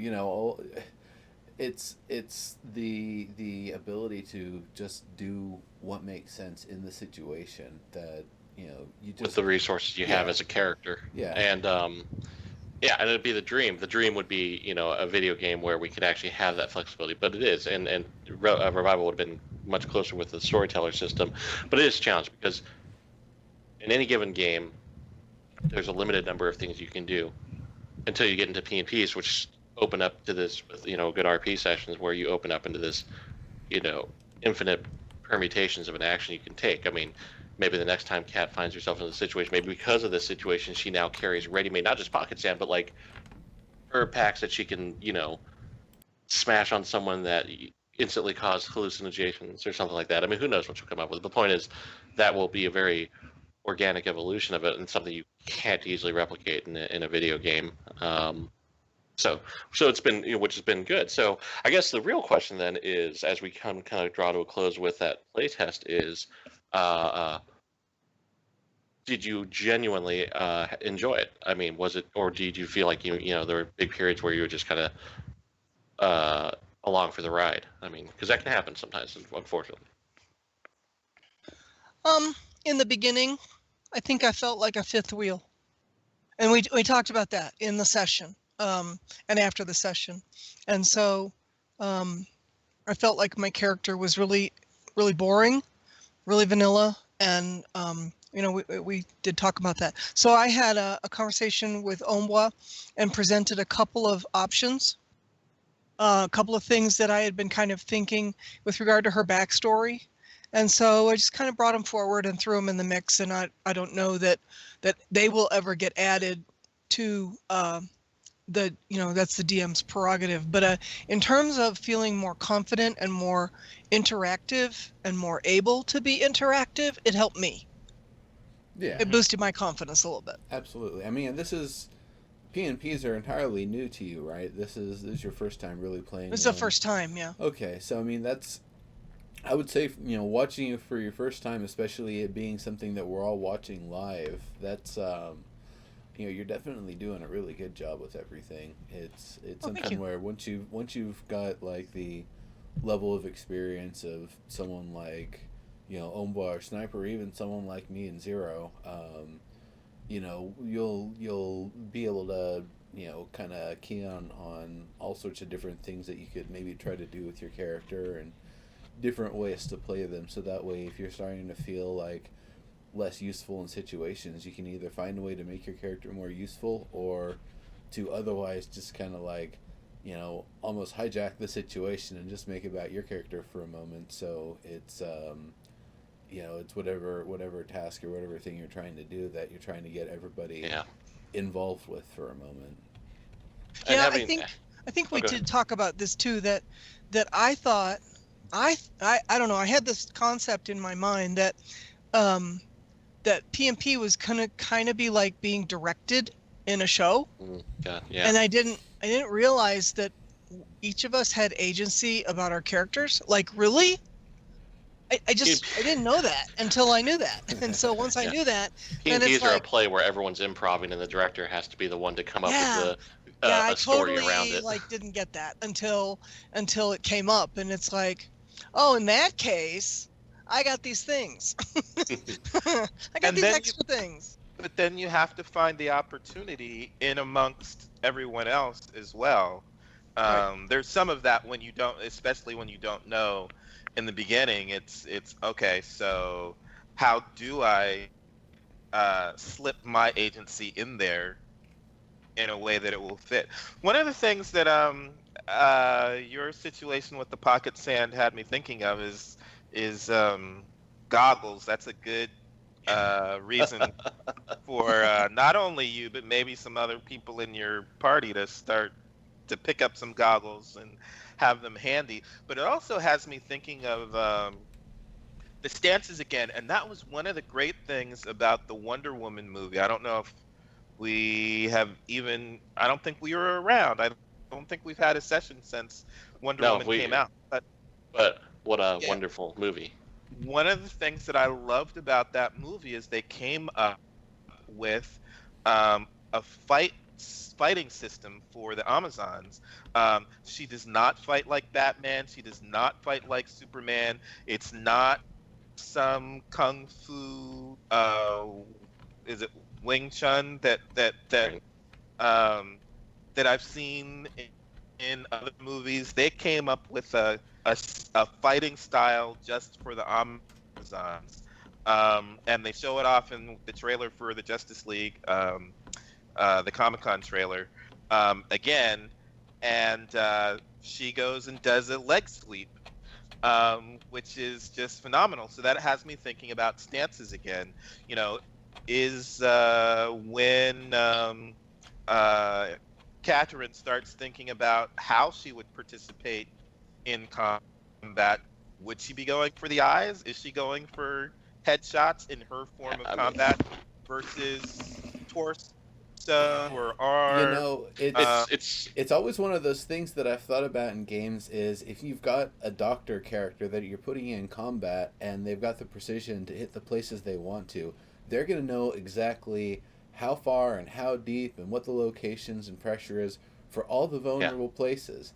it's the ability to just do what makes sense in the situation that you With just the resources you have yeah as a character. yeah And yeah, and it'd be the dream. The dream would be, a video game where we could actually have that flexibility. But it is, and Revival would have been much closer with the storyteller system. But it is a challenge because in any given game, there's a limited number of things you can do until you get into PvPs, which open up to this, good RP sessions where you open up into this, infinite permutations of an action you can take. I mean, maybe the next time Kat finds herself in a situation, maybe because of this situation, she now carries ready-made, not just pocket sand, but like herb packs that she can, smash on someone that instantly cause hallucinations or something like that. I mean, who knows what she'll come up with. The point is that will be a very organic evolution of it and something you can't easily replicate in a video game. So it's been, which has been good. So I guess the real question then is, as we kind of draw to a close with that playtest, is, did you genuinely enjoy it? I mean, was it, or did you feel like there were big periods where you were just kind of along for the ride? I mean, because that can happen sometimes, unfortunately. In the beginning, I think I felt like a fifth wheel, and we talked about that in the session, and after the session, and so I felt like my character was really, really boring, really vanilla, and we did talk about that. So I had a conversation with Ombwa and presented a couple of options, a couple of things that I had been kind of thinking with regard to her backstory. And so I just kind of brought them forward and threw them in the mix. And I don't know that they will ever get added to that's the DM's prerogative. But in terms of feeling more confident and more interactive and more able to be interactive, it helped me. Yeah. It boosted my confidence a little bit. Absolutely. I mean, this is PNPs are entirely new to you, right? This is your first time really playing. It's the first time, yeah. Okay, so I mean I would say, watching you for your first time, especially it being something that we're all watching live, that's you're definitely doing a really good job with everything. It's something where once you've got like the level of experience of someone like Ombwa or Sniper, or even someone like me and Zero, you'll be able to kind of key on all sorts of different things that you could maybe try to do with your character and different ways to play them, so that way if you're starting to feel like less useful in situations, you can either find a way to make your character more useful or to otherwise just kind of like almost hijack the situation and just make it about your character for a moment. So it's it's whatever task or whatever thing you're trying to do that you're trying to get everybody involved with for a moment. Yeah, I think we did talk about this too, that I thought I don't know, I had this concept in my mind that that PNP was gonna kind of be like being directed in a show. God, yeah. And I didn't realize that each of us had agency about our characters. Like, really? I didn't know that until I knew that. And so once I knew that, then it's are like a play where everyone's improvising and the director has to be the one to come up with I a story totally, around it. like, didn't get that until it came up, and it's like, oh, in that case, I got these things. I got these extra things. But then you have to find the opportunity in amongst everyone else as well. Right. There's some of that when you don't, especially when you don't know in the beginning. It's okay. So how do I slip my agency in there in a way that it will fit? One of the things that your situation with the pocket sand had me thinking of is goggles. That's a good reason for not only you but maybe some other people in your party to start to pick up some goggles and have them handy. But it also has me thinking of the stances again, and that was one of the great things about the Wonder Woman movie. I don't know if we have even, I don't think we were around. I don't think we've had a session since Wonder Woman came out. But what a wonderful movie. One of the things that I loved about that movie is they came up with a fighting system for the Amazons. She does not fight like Batman. She does not fight like Superman. It's not some kung fu is it Wing Chun that I've seen in other movies. They came up with a fighting style just for the Amazons, and they show it off in the trailer for the Justice League, the Comic-Con trailer. Again, and she goes and does a leg sweep, which is just phenomenal. So that has me thinking about stances again. You know, is when Catherine starts thinking about how she would participate in combat. Would she be going for the eyes? Is she going for headshots in her form of I mean, combat versus torso or You arm? know, it's it's always one of those things that I've thought about in games is if you've got a doctor character that you're putting in combat and they've got the precision to hit the places they want to, they're going to know exactly how far and how deep and what the locations and pressure is for all the yeah. vulnerable places.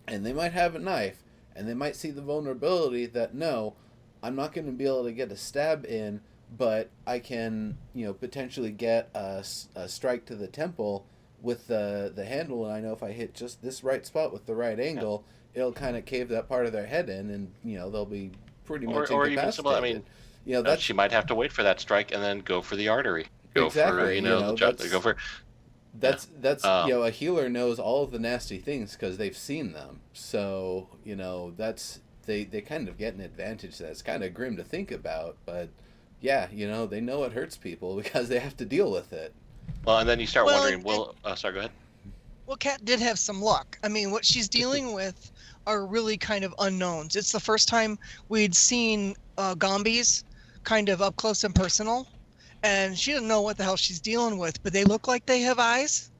And they might have a knife and they might see the vulnerability that no, I'm not going to be able to get a stab in, but I can, potentially get a strike to the temple with the handle, and I know if I hit just this right spot with the right Yeah. angle, it'll kind of cave that part of their head in, and they'll be pretty much Or even simple. I incapacitated. mean, That's she might have to wait for that strike and then go for the artery. Go for exactly. the go for yeah. That's a healer knows all of the nasty things because they've seen them. So that's they kind of get an advantage that's kind of grim to think about, but yeah, they know it hurts people because they have to deal with it. Well, and then you start Well, wondering. Well, sorry, go ahead. Well, Kat did have some luck. I mean, what she's dealing with are really kind of unknowns. It's the first time we'd seen Gombies kind of up close and personal, and she didn't know what the hell she's dealing with. But they look like they have eyes.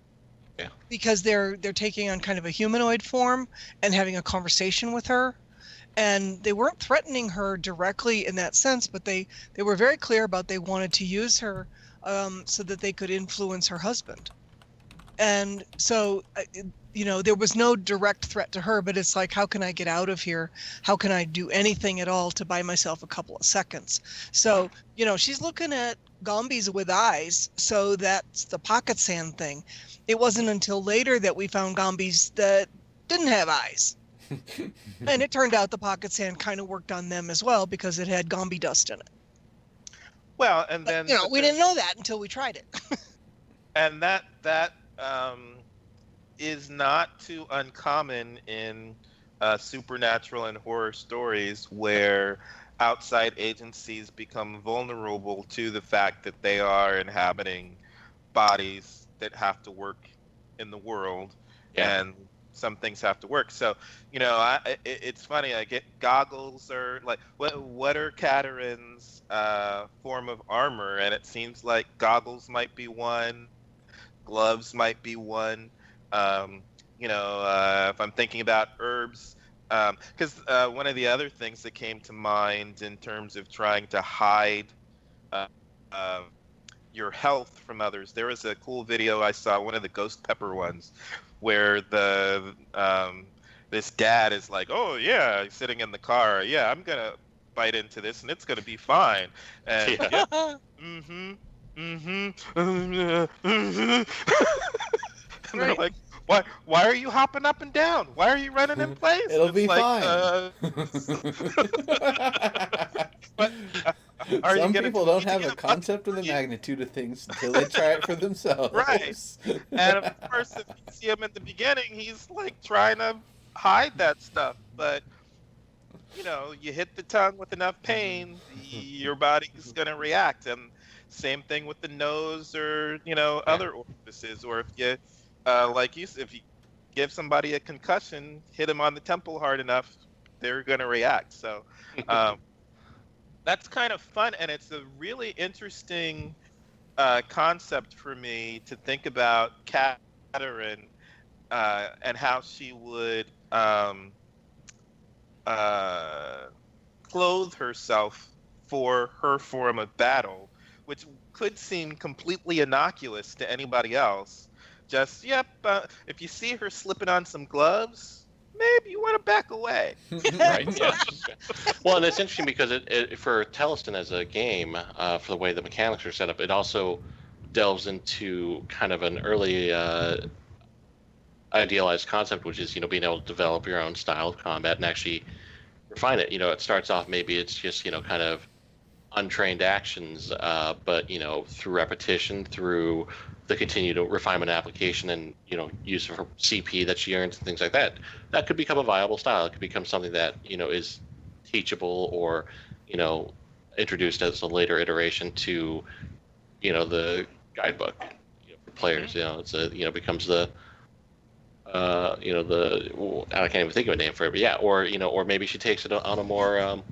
Yeah. Because they're taking on kind of a humanoid form and having a conversation with her. And they weren't threatening her directly in that sense, but they were very clear about they wanted to use her so that they could influence her husband. And so, there was no direct threat to her, but it's like, how can I get out of here? How can I do anything at all to buy myself a couple of seconds? So, she's looking at Gombies with eyes. So that's the pocket sand thing. It wasn't until later that we found Gombies that didn't have eyes. And it turned out the pocket sand kind of worked on them as well because it had Gombi dust in it. Well, and then we didn't know that until we tried it. And that is not too uncommon in supernatural and horror stories where outside agencies become vulnerable to the fact that they are inhabiting bodies that have to work in the world, and some things have to work. So, it's funny. I get goggles or like what are Katarin's form of armor, and it seems like goggles might be one, gloves might be one. If I'm thinking about herbs, because one of the other things that came to mind in terms of trying to hide uh, your health from others, there was a cool video I saw, one of the ghost pepper ones, where this dad is like, oh yeah, sitting in the car, yeah, I'm gonna bite into this and it's gonna be fine, and yeah, mm-hmm. And they're like, why are you hopping up and down? Why are you running in place? It'll be fine. But, are some you people don't have a concept of the magnitude of things until they try it for themselves. Right. And of course, if you see him in the beginning, he's like trying to hide that stuff. But, you hit the tongue with enough pain, your body's going to react. And same thing with the nose or, other orifices. Or if you, if you give somebody a concussion, hit them on the temple hard enough, they're going to react. So, that's kind of fun, and it's a really interesting concept for me to think about Catherine and how she would clothe herself for her form of battle, which could seem completely innocuous to anybody else. Just, if you see her slipping on some gloves, maybe you want to back away. Right. Yeah. Well, and it's interesting because it for Theleston as a game, for the way the mechanics are set up, it also delves into kind of an early idealized concept, which is being able to develop your own style of combat and actually refine it. It starts off maybe it's just kind of untrained actions, but through repetition, through the continued refinement application, and use of her CP that she earns and things like that, that could become a viable style. It could become something that is teachable, or introduced as a later iteration to the guidebook for players. It's becomes the I can't even think of a name for it, but yeah, or maybe she takes it on a more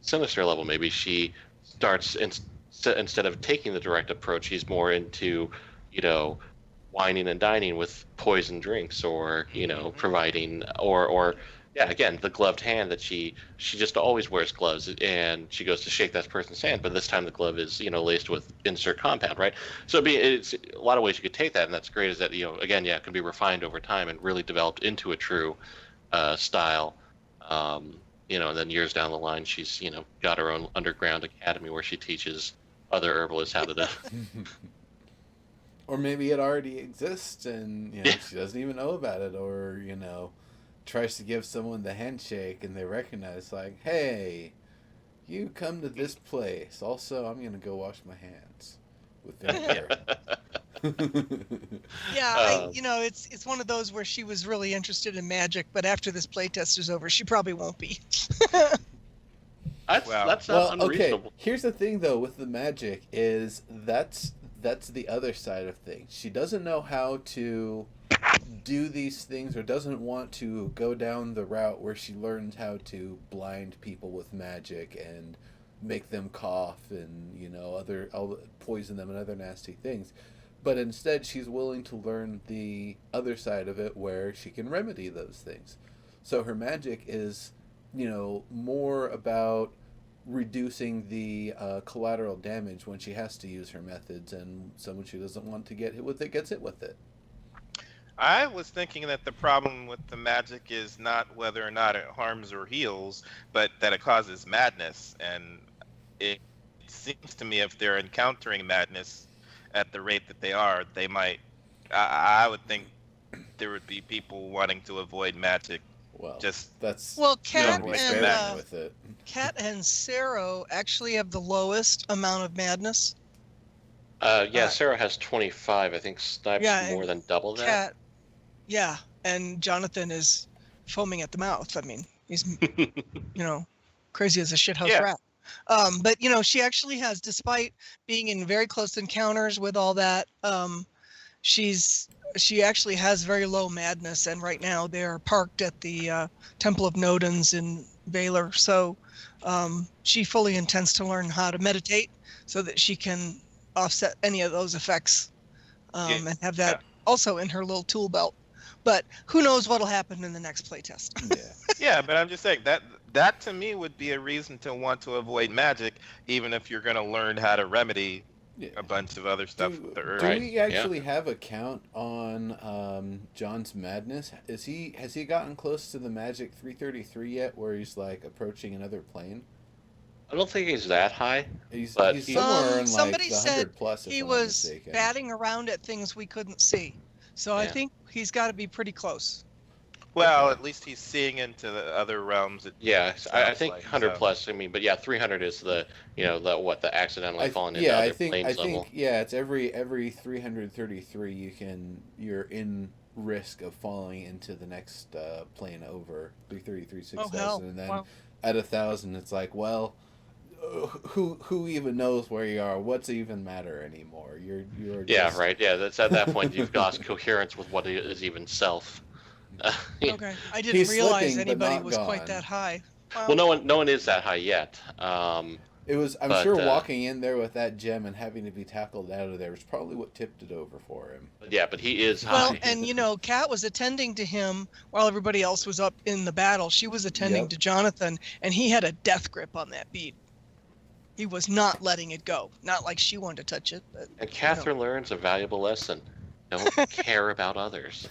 sinister level. Maybe she starts instead of taking the direct approach, he's more into wining and dining with poison drinks, or providing, or yeah, again, the gloved hand that she just always wears gloves, and she goes to shake that person's hand, but this time the glove is laced with insert compound, right? So it's a lot of ways you could take that, and that's great. Is that again, yeah, it can be refined over time and really developed into a true style. And then years down the line, she's got her own underground academy where she teaches other herbalists how to do. Or maybe it already exists and she doesn't even know about it, or tries to give someone the handshake and they recognize, like, hey, you come to this place. Also, I'm gonna go wash my hands with vinegar. Yeah, it's one of those where she was really interested in magic, but after this playtest is over, she probably won't be. That's not unreasonable. Okay. Here's the thing, though, with the magic is that's the other side of things. She doesn't know how to do these things, or doesn't want to go down the route where she learns how to blind people with magic and make them cough and poison them and other nasty things. But instead, she's willing to learn the other side of it, where she can remedy those things. So her magic is, more about reducing the collateral damage when she has to use her methods, and someone she doesn't want to get hit with it gets hit with it. I was thinking that the problem with the magic is not whether or not it harms or heals, but that it causes madness. And it seems to me if they're encountering madness at the rate that they are, they might. I would think there would be people wanting to avoid magic. Well, that's Kat and Sarah actually have the lowest amount of madness. Sarah has 25. I think Snipes more than double that. Kat, yeah, and Jonathan is foaming at the mouth. I mean, he's crazy as a shithouse rat. But she actually has, despite being in very close encounters with all that, she actually has very low madness, and right now they're parked at the Temple of Nodens in Valor. So she fully intends to learn how to meditate so that she can offset any of those effects, and have that also in her little tool belt. But who knows what'll happen in the next playtest? Yeah, but I'm just saying that to me would be a reason to want to avoid magic, even if you're going to learn how to remedy a bunch of other stuff with the herbs. Do we actually have a count on John's madness? Has he gotten close to the magic 333 yet, where he's like approaching another plane? I don't think he's that high. He's somewhere in like the 100 plus. He was batting around at things we couldn't see, so I think he's got to be pretty close. Well, at least he's seeing into the other realms. I think 100 plus. I mean, but 300 is the the accidentally falling into other planes level. It's every 333 you're in risk of falling into the next plane over 333 6000, and then at 1,000 it's like, well, who even knows where you are? What's even matter anymore? You're just... right. Yeah, that's at that point you've lost coherence with what is even self. Okay, I didn't realize anybody was quite that high. Well, no one is that high yet. It was. I'm sure walking in there with that gem and having to be tackled out of there was probably what tipped it over for him. But he is high. Well, and Kat was attending to him while everybody else was up in the battle. She was attending to Jonathan, and he had a death grip on that bead. He was not letting it go. Not like she wanted to touch it. But, and Catherine learns a valuable lesson: don't care about others.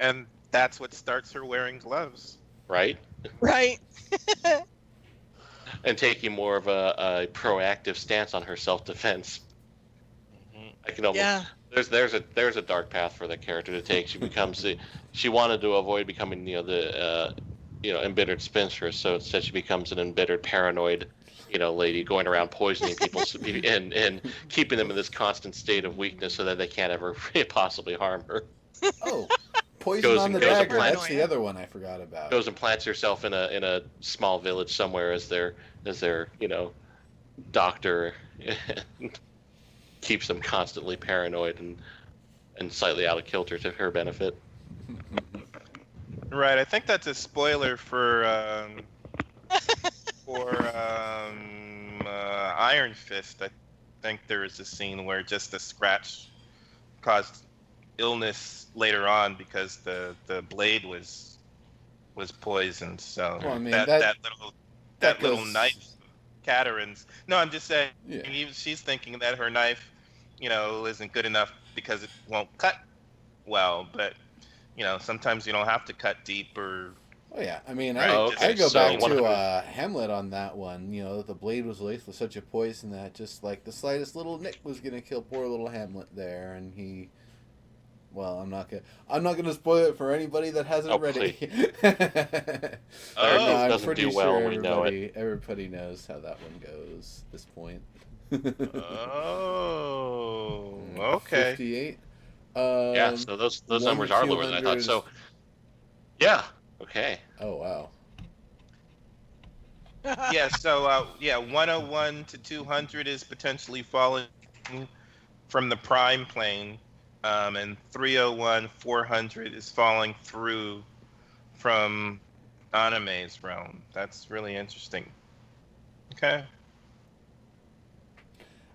And that's what starts her wearing gloves. Right. Right. And taking more of a proactive stance on her self-defense. I can almost there's a dark path for the character to take. She becomes she wanted to avoid becoming embittered spinster. So instead, she becomes an embittered, paranoid, lady going around poisoning people and keeping them in this constant state of weakness so that they can't ever possibly harm her. Oh, Poison Goes on and the goes and Dagger. plants That's the other one I forgot about. goes and plants herself in a small village somewhere as their doctor, keeps them constantly paranoid and slightly out of kilter to her benefit. Right. I think that's a spoiler for Iron Fist. I think there is a scene where just a scratch caused illness later on because the blade was poisoned. So Well, I mean, that that little goes- knife, Catarin's. No, I'm just saying. Yeah. She's thinking that her knife, isn't good enough because it won't cut well. But sometimes you don't have to cut deep or. Oh yeah, I mean, Right, I go so back one to of Hamlet on that one. The blade was laced with such a poison that just like the slightest little nick was gonna kill poor little Hamlet there, and he. Well, I'm not gonna spoil it for anybody that hasn't read it. Oh, No, I'm doesn't pretty do well, sure and we know it. everybody knows how that one goes at this point. Oh, okay. 58. Yeah, so those numbers are lower than I thought. So, yeah, okay. Oh wow. Yeah, so 101 to 200 is potentially falling from the prime plane, and 301 400 is falling through from Anime's realm. That's really interesting. Okay.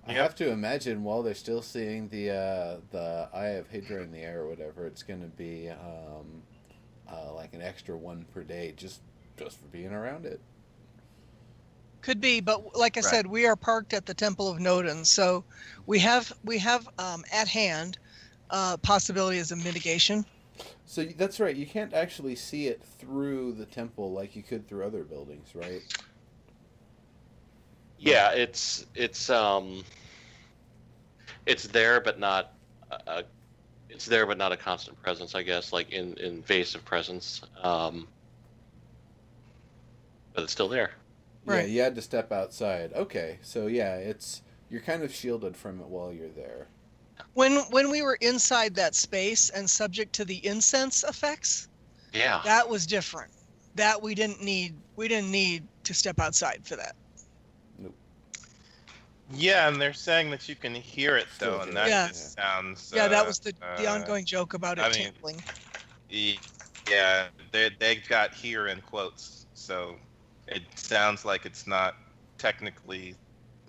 I have to imagine while they're still seeing the Eye of Hydra in the air or whatever, it's going to be like an extra one per day just for being around it. Could be, but like I said, we are parked at the Temple of Nodin, so we have at hand possibility as a mitigation. So that's right. You can't actually see it through the temple like you could through other buildings, right? Yeah, it's there, but not it's there, but not a constant presence, I guess, like in invasive presence. But it's still there. Right. Yeah, you had to step outside. Okay, so yeah, you're kind of shielded from it while you're there. When we were inside that space and subject to the incense effects, yeah, that was different. That we didn't need to step outside for that. Nope. Yeah, and they're saying that you can hear it though, and that just sounds. Yeah, that was the ongoing joke about it tinkling. Yeah, they got "here" in quotes, so it sounds like it's not technically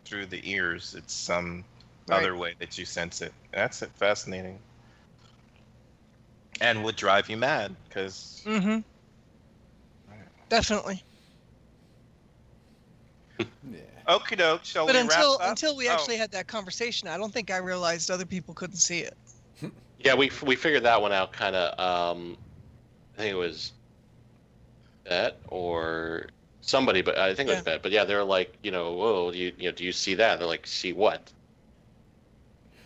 through the ears; it's some other way that you sense it. That's fascinating, and would drive you mad because. Mm-hmm. Definitely. Yeah. Okie doke. Shall but we wrap up? until we actually had that conversation, I don't think I realized other people couldn't see it. Yeah, we figured that one out kind of. I think it was Bet or somebody, but I think it was Bet. But yeah, they're like, whoa, do you see that? They're like, see what?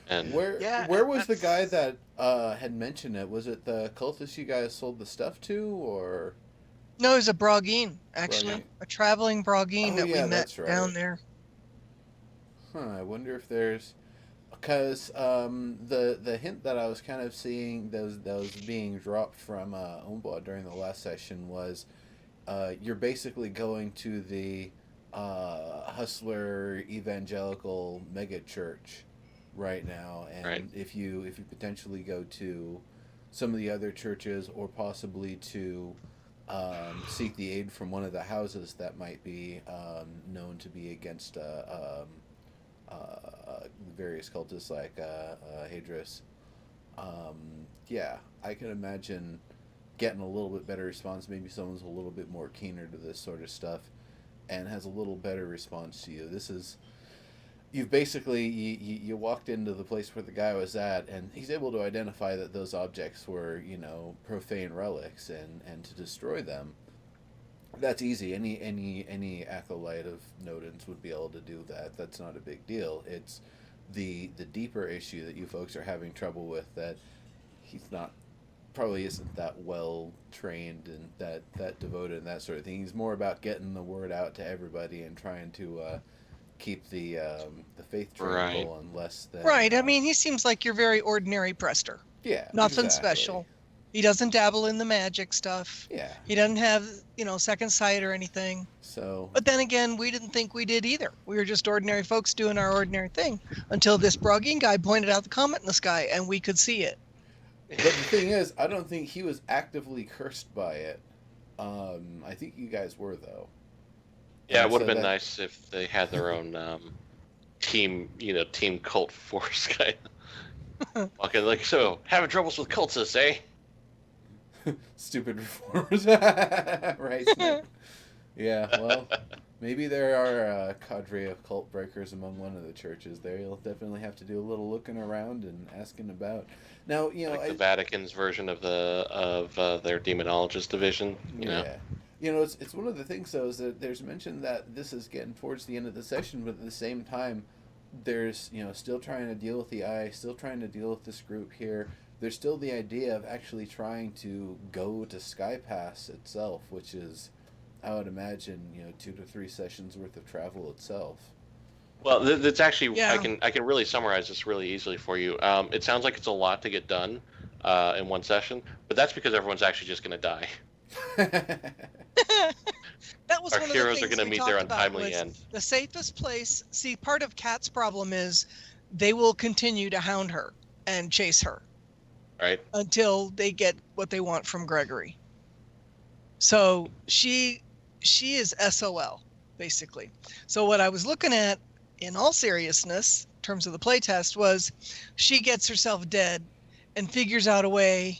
And where was the guy that had mentioned it? Was it the cultist you guys sold the stuff to, or? No, it was a Brogine, actually. A traveling Brogine that we met down there. Huh, I wonder if there's... Because the hint that I was kind of seeing that was being dropped from Omba during the last session was you're basically going to the hustler evangelical mega church right now, and if you potentially go to some of the other churches or possibly to seek the aid from one of the houses that might be known to be against various cultists like Hadris. Yeah, I can imagine getting a little bit better response. Maybe someone's a little bit more keener to this sort of stuff and has a little better response to you. This is... You've basically, you walked into the place where the guy was at, and he's able to identify that those objects were, profane relics, and to destroy them, that's easy. Any acolyte of Nodin's would be able to do that. That's not a big deal. It's the deeper issue that you folks are having trouble with, that he's not probably isn't that well trained and that devoted and that sort of thing. He's more about getting the word out to everybody and trying to keep the faith train Right. rolling less than Right. I mean, he seems like your very ordinary Prester. yeah, Nothing exactly. special. He doesn't dabble in the magic stuff. Yeah. He doesn't have, second sight or anything. So But then again, we didn't think we did either. We were just ordinary folks doing our ordinary thing until this Broggian guy pointed out the comet in the sky and we could see it. but the thing is, I don't think he was actively cursed by it. I think you guys were though. Yeah, it would So have been that- nice if they had their own team, team cult force guy. Okay, like, so having troubles with cultists, eh? Stupid reformers, right? Yeah, well, maybe there are a cadre of cult breakers among one of the churches there. You'll definitely have to do a little looking around and asking about. Now, Like the Vatican's version of their demonologist division. You know? Yeah. It's one of the things, though, is that there's mention that this is getting towards the end of the session, but at the same time, there's, still trying to deal with the eye, still trying to deal with this group here. There's still the idea of actually trying to go to Sky Pass itself, which is, I would imagine, 2 to 3 sessions worth of travel itself. Well, that's actually Yeah. I can really summarize this really easily for you. It sounds like it's a lot to get done in one session, but that's because everyone's actually just going to die. That was Our one of the heroes are things gonna we meet talked their about untimely was end. the safest place. See, part of Kat's problem is they will continue to hound her and chase her Right? until they get what they want from Gregory. So she is SOL basically. So what I was looking at, in all seriousness, in terms of the playtest, was she gets herself dead and figures out a way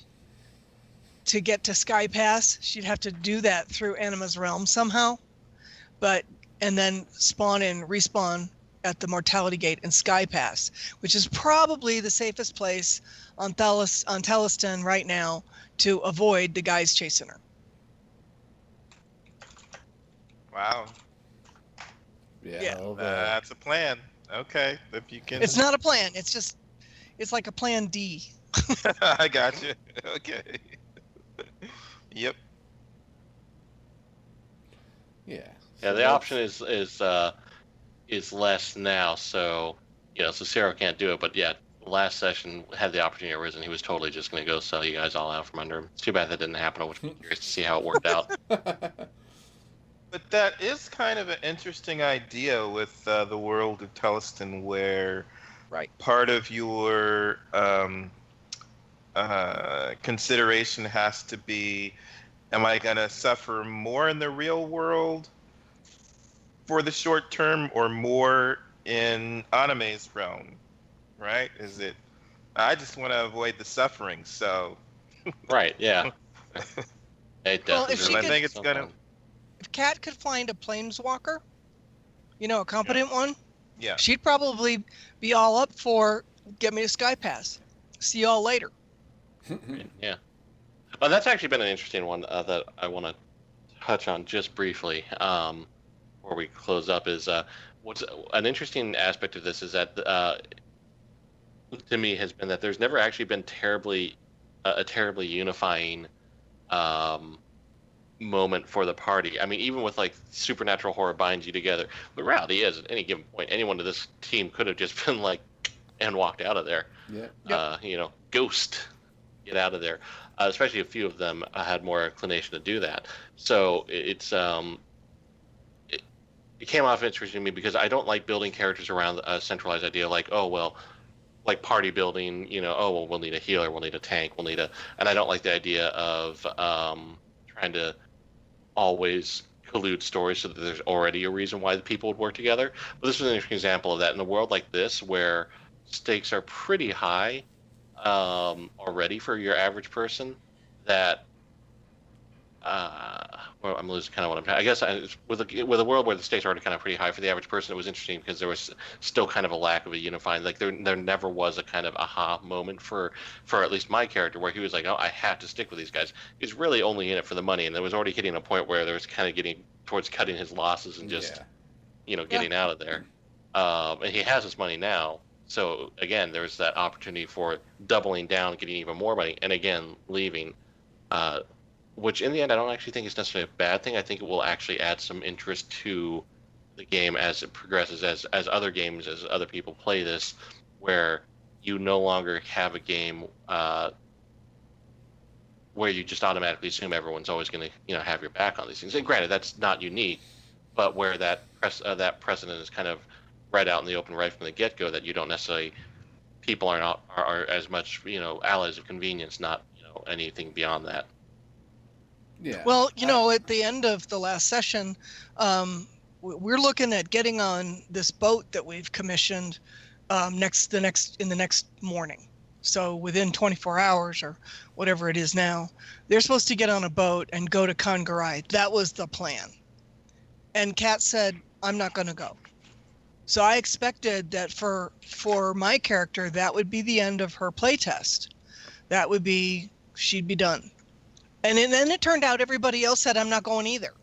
to get to Sky Pass. She'd have to do that through Anima's realm somehow, and then spawn and respawn at the Mortality Gate in Sky Pass, which is probably the safest place on Theleston right now to avoid the guys chasing her. Wow, Yeah. that's a plan. Okay, if you can. It's not a plan. It's like a plan D. I got you. Okay. Yep. Yeah. Yeah, the option is less now, so so Cero can't do it. But yeah, last session had the opportunity arisen, he was totally just going to go sell you guys all out from under him. It's too bad that didn't happen. I was curious to see how it worked out. But that is kind of an interesting idea with the world of Theleston, where Right. part of your consideration has to be, am I going to suffer more in the real world for the short term or more in Anime's realm, right? Is it, I just want to avoid the suffering, so. Right? Yeah. It Well, if definitely. she I could- think it's going to, If Kat could find a planeswalker, a competent one, yeah. she'd probably be all up for get me to Sky Pass. See y'all later. Yeah. Well, that's actually been an interesting one that I want to touch on just briefly before we close up. Is what's an interesting aspect of this is that to me has been that there's never actually been a terribly unifying moment for the party. I mean, even with like supernatural horror binds you together, the reality is at any given point, anyone to this team could have just been like and walked out of there. Yeah. Ghost, get out of there. Especially a few of them had more inclination to do that. So it came off interesting to me because I don't like building characters around a centralized idea like, oh well, like party building. Oh well, we'll need a healer, we'll need a tank, and I don't like the idea of trying to always collude stories so that there's already a reason why the people would work together. But this was an interesting example of that in a world like this where stakes are pretty high already for your average person. That well, I'm losing kind of what I'm trying. I guess with a world where the stakes are already kind of pretty high for the average person, it was interesting because there was still kind of a lack of a unifying. Like there never was a kind of aha moment for at least my character where he was like, oh, I have to stick with these guys. He's really only in it for the money, and there was already hitting a point where there was kind of getting towards cutting his losses and just getting out of there. And he has his money now, So again, there's that opportunity for doubling down, getting even more money, and again leaving. Which in the end, I don't actually think is necessarily a bad thing. I think it will actually add some interest to the game as it progresses, as other games, as other people play this, where you no longer have a game where you just automatically assume everyone's always going to have your back on these things. And granted, that's not unique, but where that that precedent is kind of right out in the open right from the get go, that you don't necessarily people are as much allies of convenience, not anything beyond that. Yeah. Well, at the end of the last session, we're looking at getting on this boat that we've commissioned in the next morning. So within 24 hours or whatever it is now, they're supposed to get on a boat and go to Kangarai. That was the plan. And Kat said, I'm not going to go. So I expected that for my character, that would be the end of her playtest. That would be, she'd be done. And then it turned out everybody else said, I'm not going either.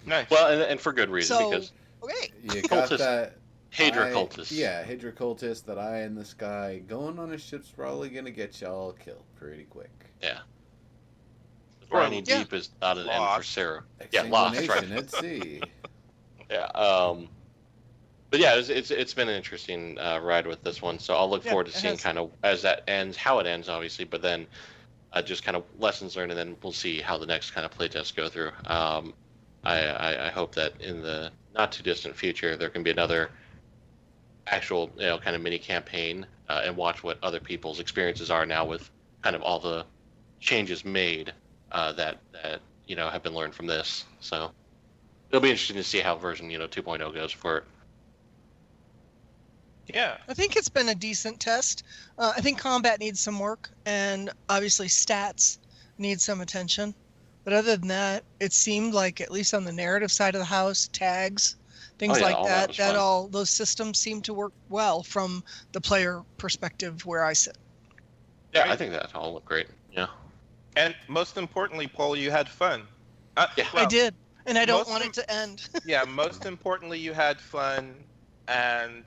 Nice. Well, and for good reason, because okay. You got that Hydra cultist. Yeah, Hydra cultist, that eye in the sky. Going on a ship's probably going to get y'all killed pretty quick. Yeah. Briny Deep is not an end for Sarah. Yeah, lost, right? At sea. Yeah. But yeah, it's been an interesting ride with this one. So I'll look forward to seeing kind of as that ends, how it ends, obviously, but then just kind of lessons learned, and then we'll see how the next kind of playtests go through. I hope that in the not too distant future there can be another actual kind of mini campaign and watch what other people's experiences are now with kind of all the changes made that have been learned from this. So it'll be interesting to see how version 2.0 goes for it. Yeah, I think it's been a decent test. I think combat needs some work, and obviously stats need some attention. But other than that, it seemed like, at least on the narrative side of the house, tags, things like that, those systems seem to work well from the player perspective where I sit. Yeah, I think that all looked great. Yeah. And most importantly, Paul, you had fun. Yeah, I did, and I don't want it to end. Yeah, most importantly, you had fun, and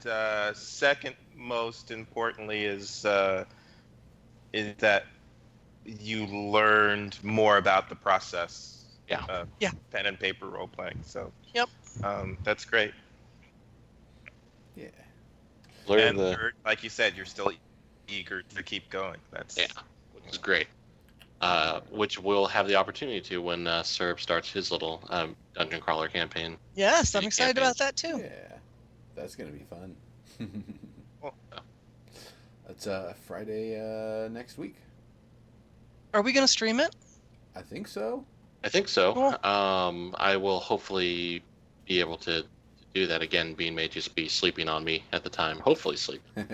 second most importantly is that you learned more about the process. Yeah. Pen and paper role playing. So. Yep. That's great. Yeah. Like you said, you're still eager to keep going. Which is great. Which we'll have the opportunity to when Serb starts his little dungeon crawler campaign. Yes, I'm excited about that too. Yeah, that's gonna be fun. Well, That's Friday next week. Are we gonna stream it? I think so. Cool. I will hopefully be able to do that again. Bean may just be sleeping on me at the time. Hopefully sleeping.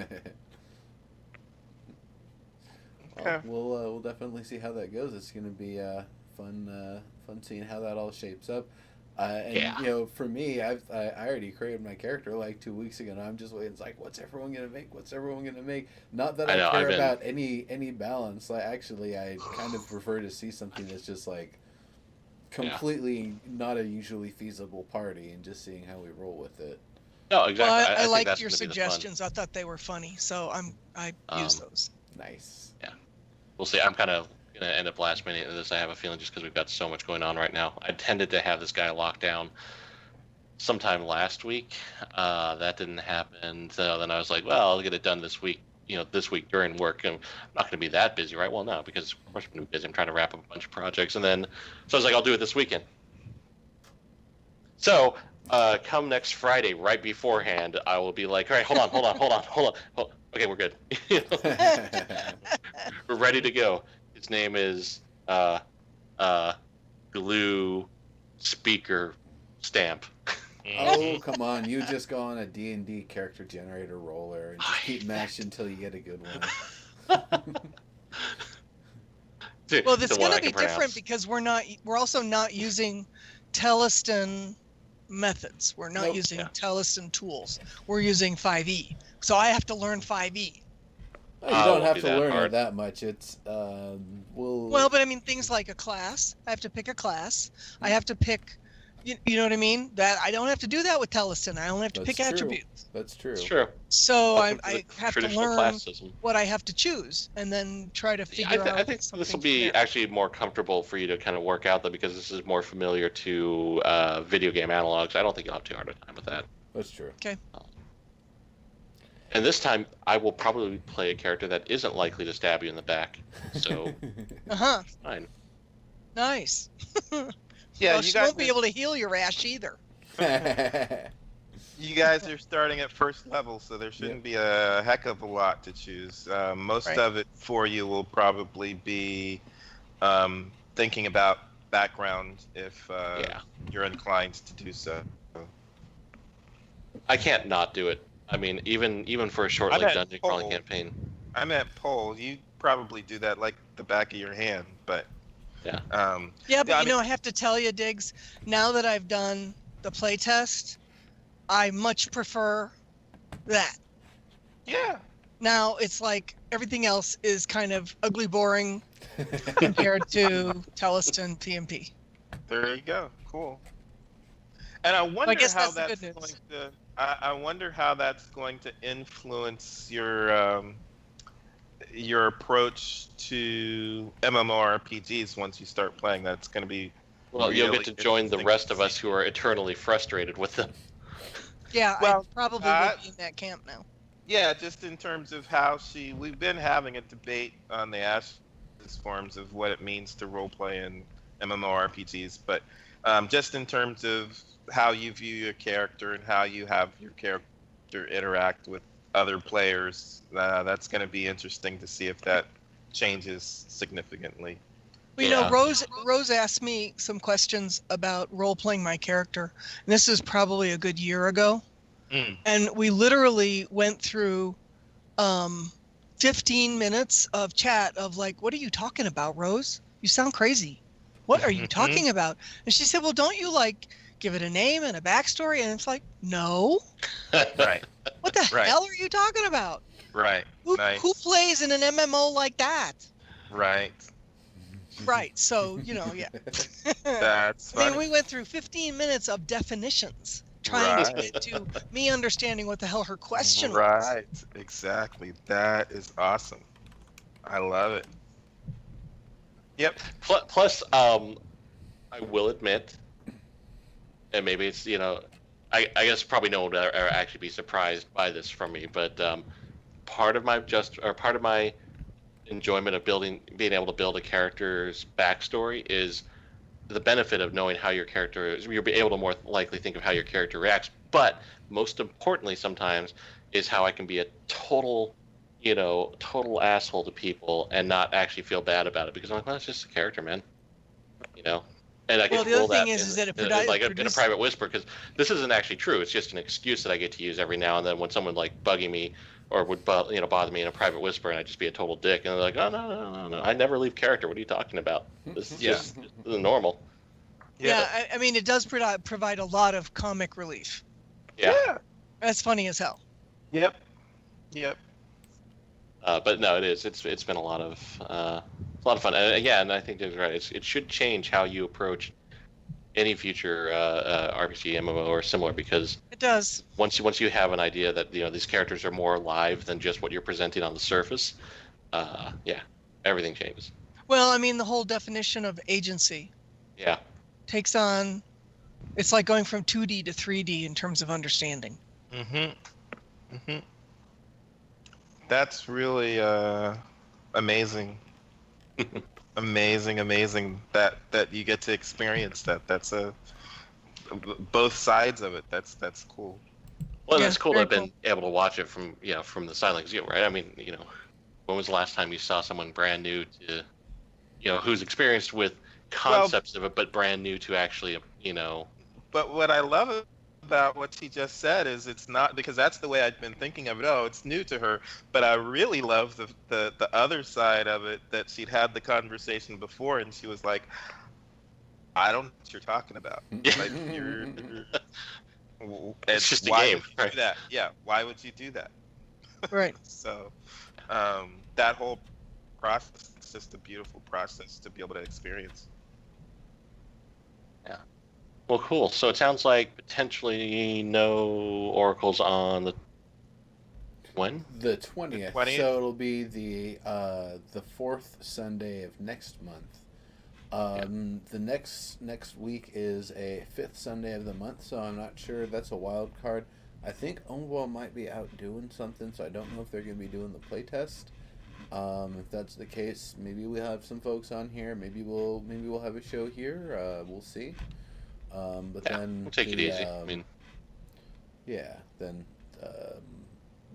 Well, we'll definitely see how that goes. It's gonna be fun seeing how that all shapes up. For me, I already created my character like 2 weeks ago, and I'm just waiting. It's like, what's everyone gonna make? Not that I care about any balance. Like, actually, I kind of prefer to see something that's just like completely not a usually feasible party, and just seeing how we roll with it. No, exactly. Well, I liked your suggestions. I thought they were funny, so I use those. Nice. Yeah, we'll see. I'm kind of gonna end up last minute in this. I have a feeling, just because we've got so much going on right now. I tended to have this guy locked down sometime last week. That didn't happen. So then I was like, well, I'll get it done this week. This week during work. I'm not going to be that busy, right? Well, no, because of course I'm going to be busy. I'm trying to wrap up a bunch of projects, and then so I was like, I'll do it this weekend. So come next Friday, right beforehand, I will be like, all right, hold on. Okay, we're good. We're ready to go. His name is Glue Speaker Stamp. Oh, come on. You just go on a D&D character generator roller and just keep mashing until you get a good one. Well, it's going to be different because we're also not using Theleston methods. We're not using Theleston tools. We're using 5e. So I have to learn 5e. Well, you don't have to learn it that much. It's well, but I mean things like a class. I have to pick a class. I have to pick You know what I mean? That I don't have to do that with Theleston. I only have to That's pick true. attributes. That's true. It's true. So Welcome to I the have to traditional learn class system. what I have to choose, and then try to Yeah, figure I out think this something will be from there. actually more comfortable for you to kind of work out, though, because this is more familiar to video game analogs. I don't think you'll have too hard a time with that. That's true. Okay. And this time, I will probably play a character that isn't likely to stab you in the back. So, Uh-huh. fine. Nice. Yeah, Well, you she guys won't be able to heal your rash either. You guys are starting at first level, so there shouldn't be a heck of a lot to choose. Most Right. of it for you will probably be thinking about background if Yeah. you're inclined to do so. I can't not do it. I mean, even for a short I'm like at dungeon crawling Pole. campaign. I'm at Pole. You probably do that like the back of your hand, but Yeah. Yeah, but I you know, I have to tell you, Diggs, now that I've done the playtest, I much prefer that. yeah. Now it's like everything else is kind of ugly, boring compared to Theleston PMP. There you go. Cool. And I wonder guess how that's the that's good going news. to. I wonder how that's going to influence your approach to MMORPGs once you start playing. That's going to be Well, you'll really get to join the interesting rest to of us see. who are eternally frustrated with them. Yeah, Well, I probably would be in that camp now. Yeah, just in terms of how we've been having a debate on the Ashes forums of what it means to roleplay in MMORPGs, but just in terms of how you view your character and how you have your character interact with other players, that's going to be interesting to see if that changes significantly. Well, you know, Yeah. Rose asked me some questions about role playing my character, and this is probably a good year ago. And we literally went through 15 minutes of chat of like, what are you talking about, Rose? You sound crazy. What are you talking about? And she said, well, don't you like give it a name and a backstory? And it's like, no. Right. What the Right. hell are you talking about? Right. Who Nice. plays in an MMO like that? Right. Right. So, you know, yeah. That's I mean, funny. we went through 15 minutes of definitions trying to Right. get to me understanding what the hell her question was. Right. Exactly. That is awesome. I love it. Yep. Plus, I will admit, and maybe it's I guess probably no one would ever actually be surprised by this from me, but part of my enjoyment of being able to build a character's backstory is the benefit of knowing how your character is. You'll be able to more likely think of how your character reacts, but most importantly sometimes is how I can be a total asshole to people and not actually feel bad about it, because I'm like, well, it's just a character, man. And I Well, get the to other roll that thing is that it in a private whisper, because this isn't actually true. It's just an excuse that I get to use every now and then when someone like bugging me or would bother me in a private whisper, and I'd just be a total dick, and they're like, oh no, I never leave character. What are you talking about? This is just normal. Yeah, I mean, it does provide a lot of comic relief. Yeah. That's funny as hell. Yep. But no, it is. It's been a lot of fun. And I think Dave's right. It should change how you approach any future RPG, MMO, or similar, because it does. Once you have an idea that these characters are more alive than just what you're presenting on the surface, everything changes. Well, I mean, the whole definition of agency. Yeah. Takes on. It's like going from 2D to 3D in terms of understanding. That's really amazing. amazing that you get to experience that. That's both sides of it. That's cool. Well, it's cool to have been able to watch it from the silent view, right? I mean, when was the last time you saw someone brand new to, who's experienced with concepts of it, but brand new to actually, But what I love about what she just said is it's not, because that's the way I'd been thinking of it. Oh, it's new to her. But I really love the other side of it, that she'd had the conversation before and she was like, I don't know what you're talking about. Like, it's just a why game, would you right? do that? Yeah, why would you do that? Right. So that whole process is just a beautiful process to be able to experience. Yeah. Well, cool. So it sounds like potentially no oracles on the when? The 20th. 20th? So it'll be the fourth Sunday of next month. The next week is a fifth Sunday of the month, so I'm not sure. That's a wild card. I think Onwell might be out doing something, so I don't know if they're going to be doing the playtest. If that's the case, maybe we'll have some folks on here. Maybe we'll have a show here. We'll see. But Yeah, then we'll take it easy. I mean, yeah, then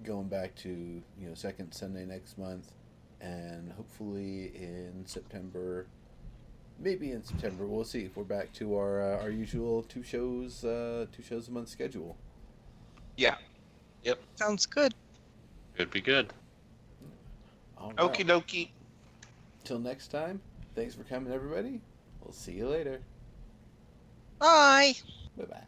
going back to second Sunday next month, and hopefully in September. Maybe in September, we'll see if we're back to our usual two shows a month schedule. Yeah. Yep. Sounds good. Could be good. All right. Okie dokie. Till next time, thanks for coming, everybody. We'll see you later. Bye. Bye bye.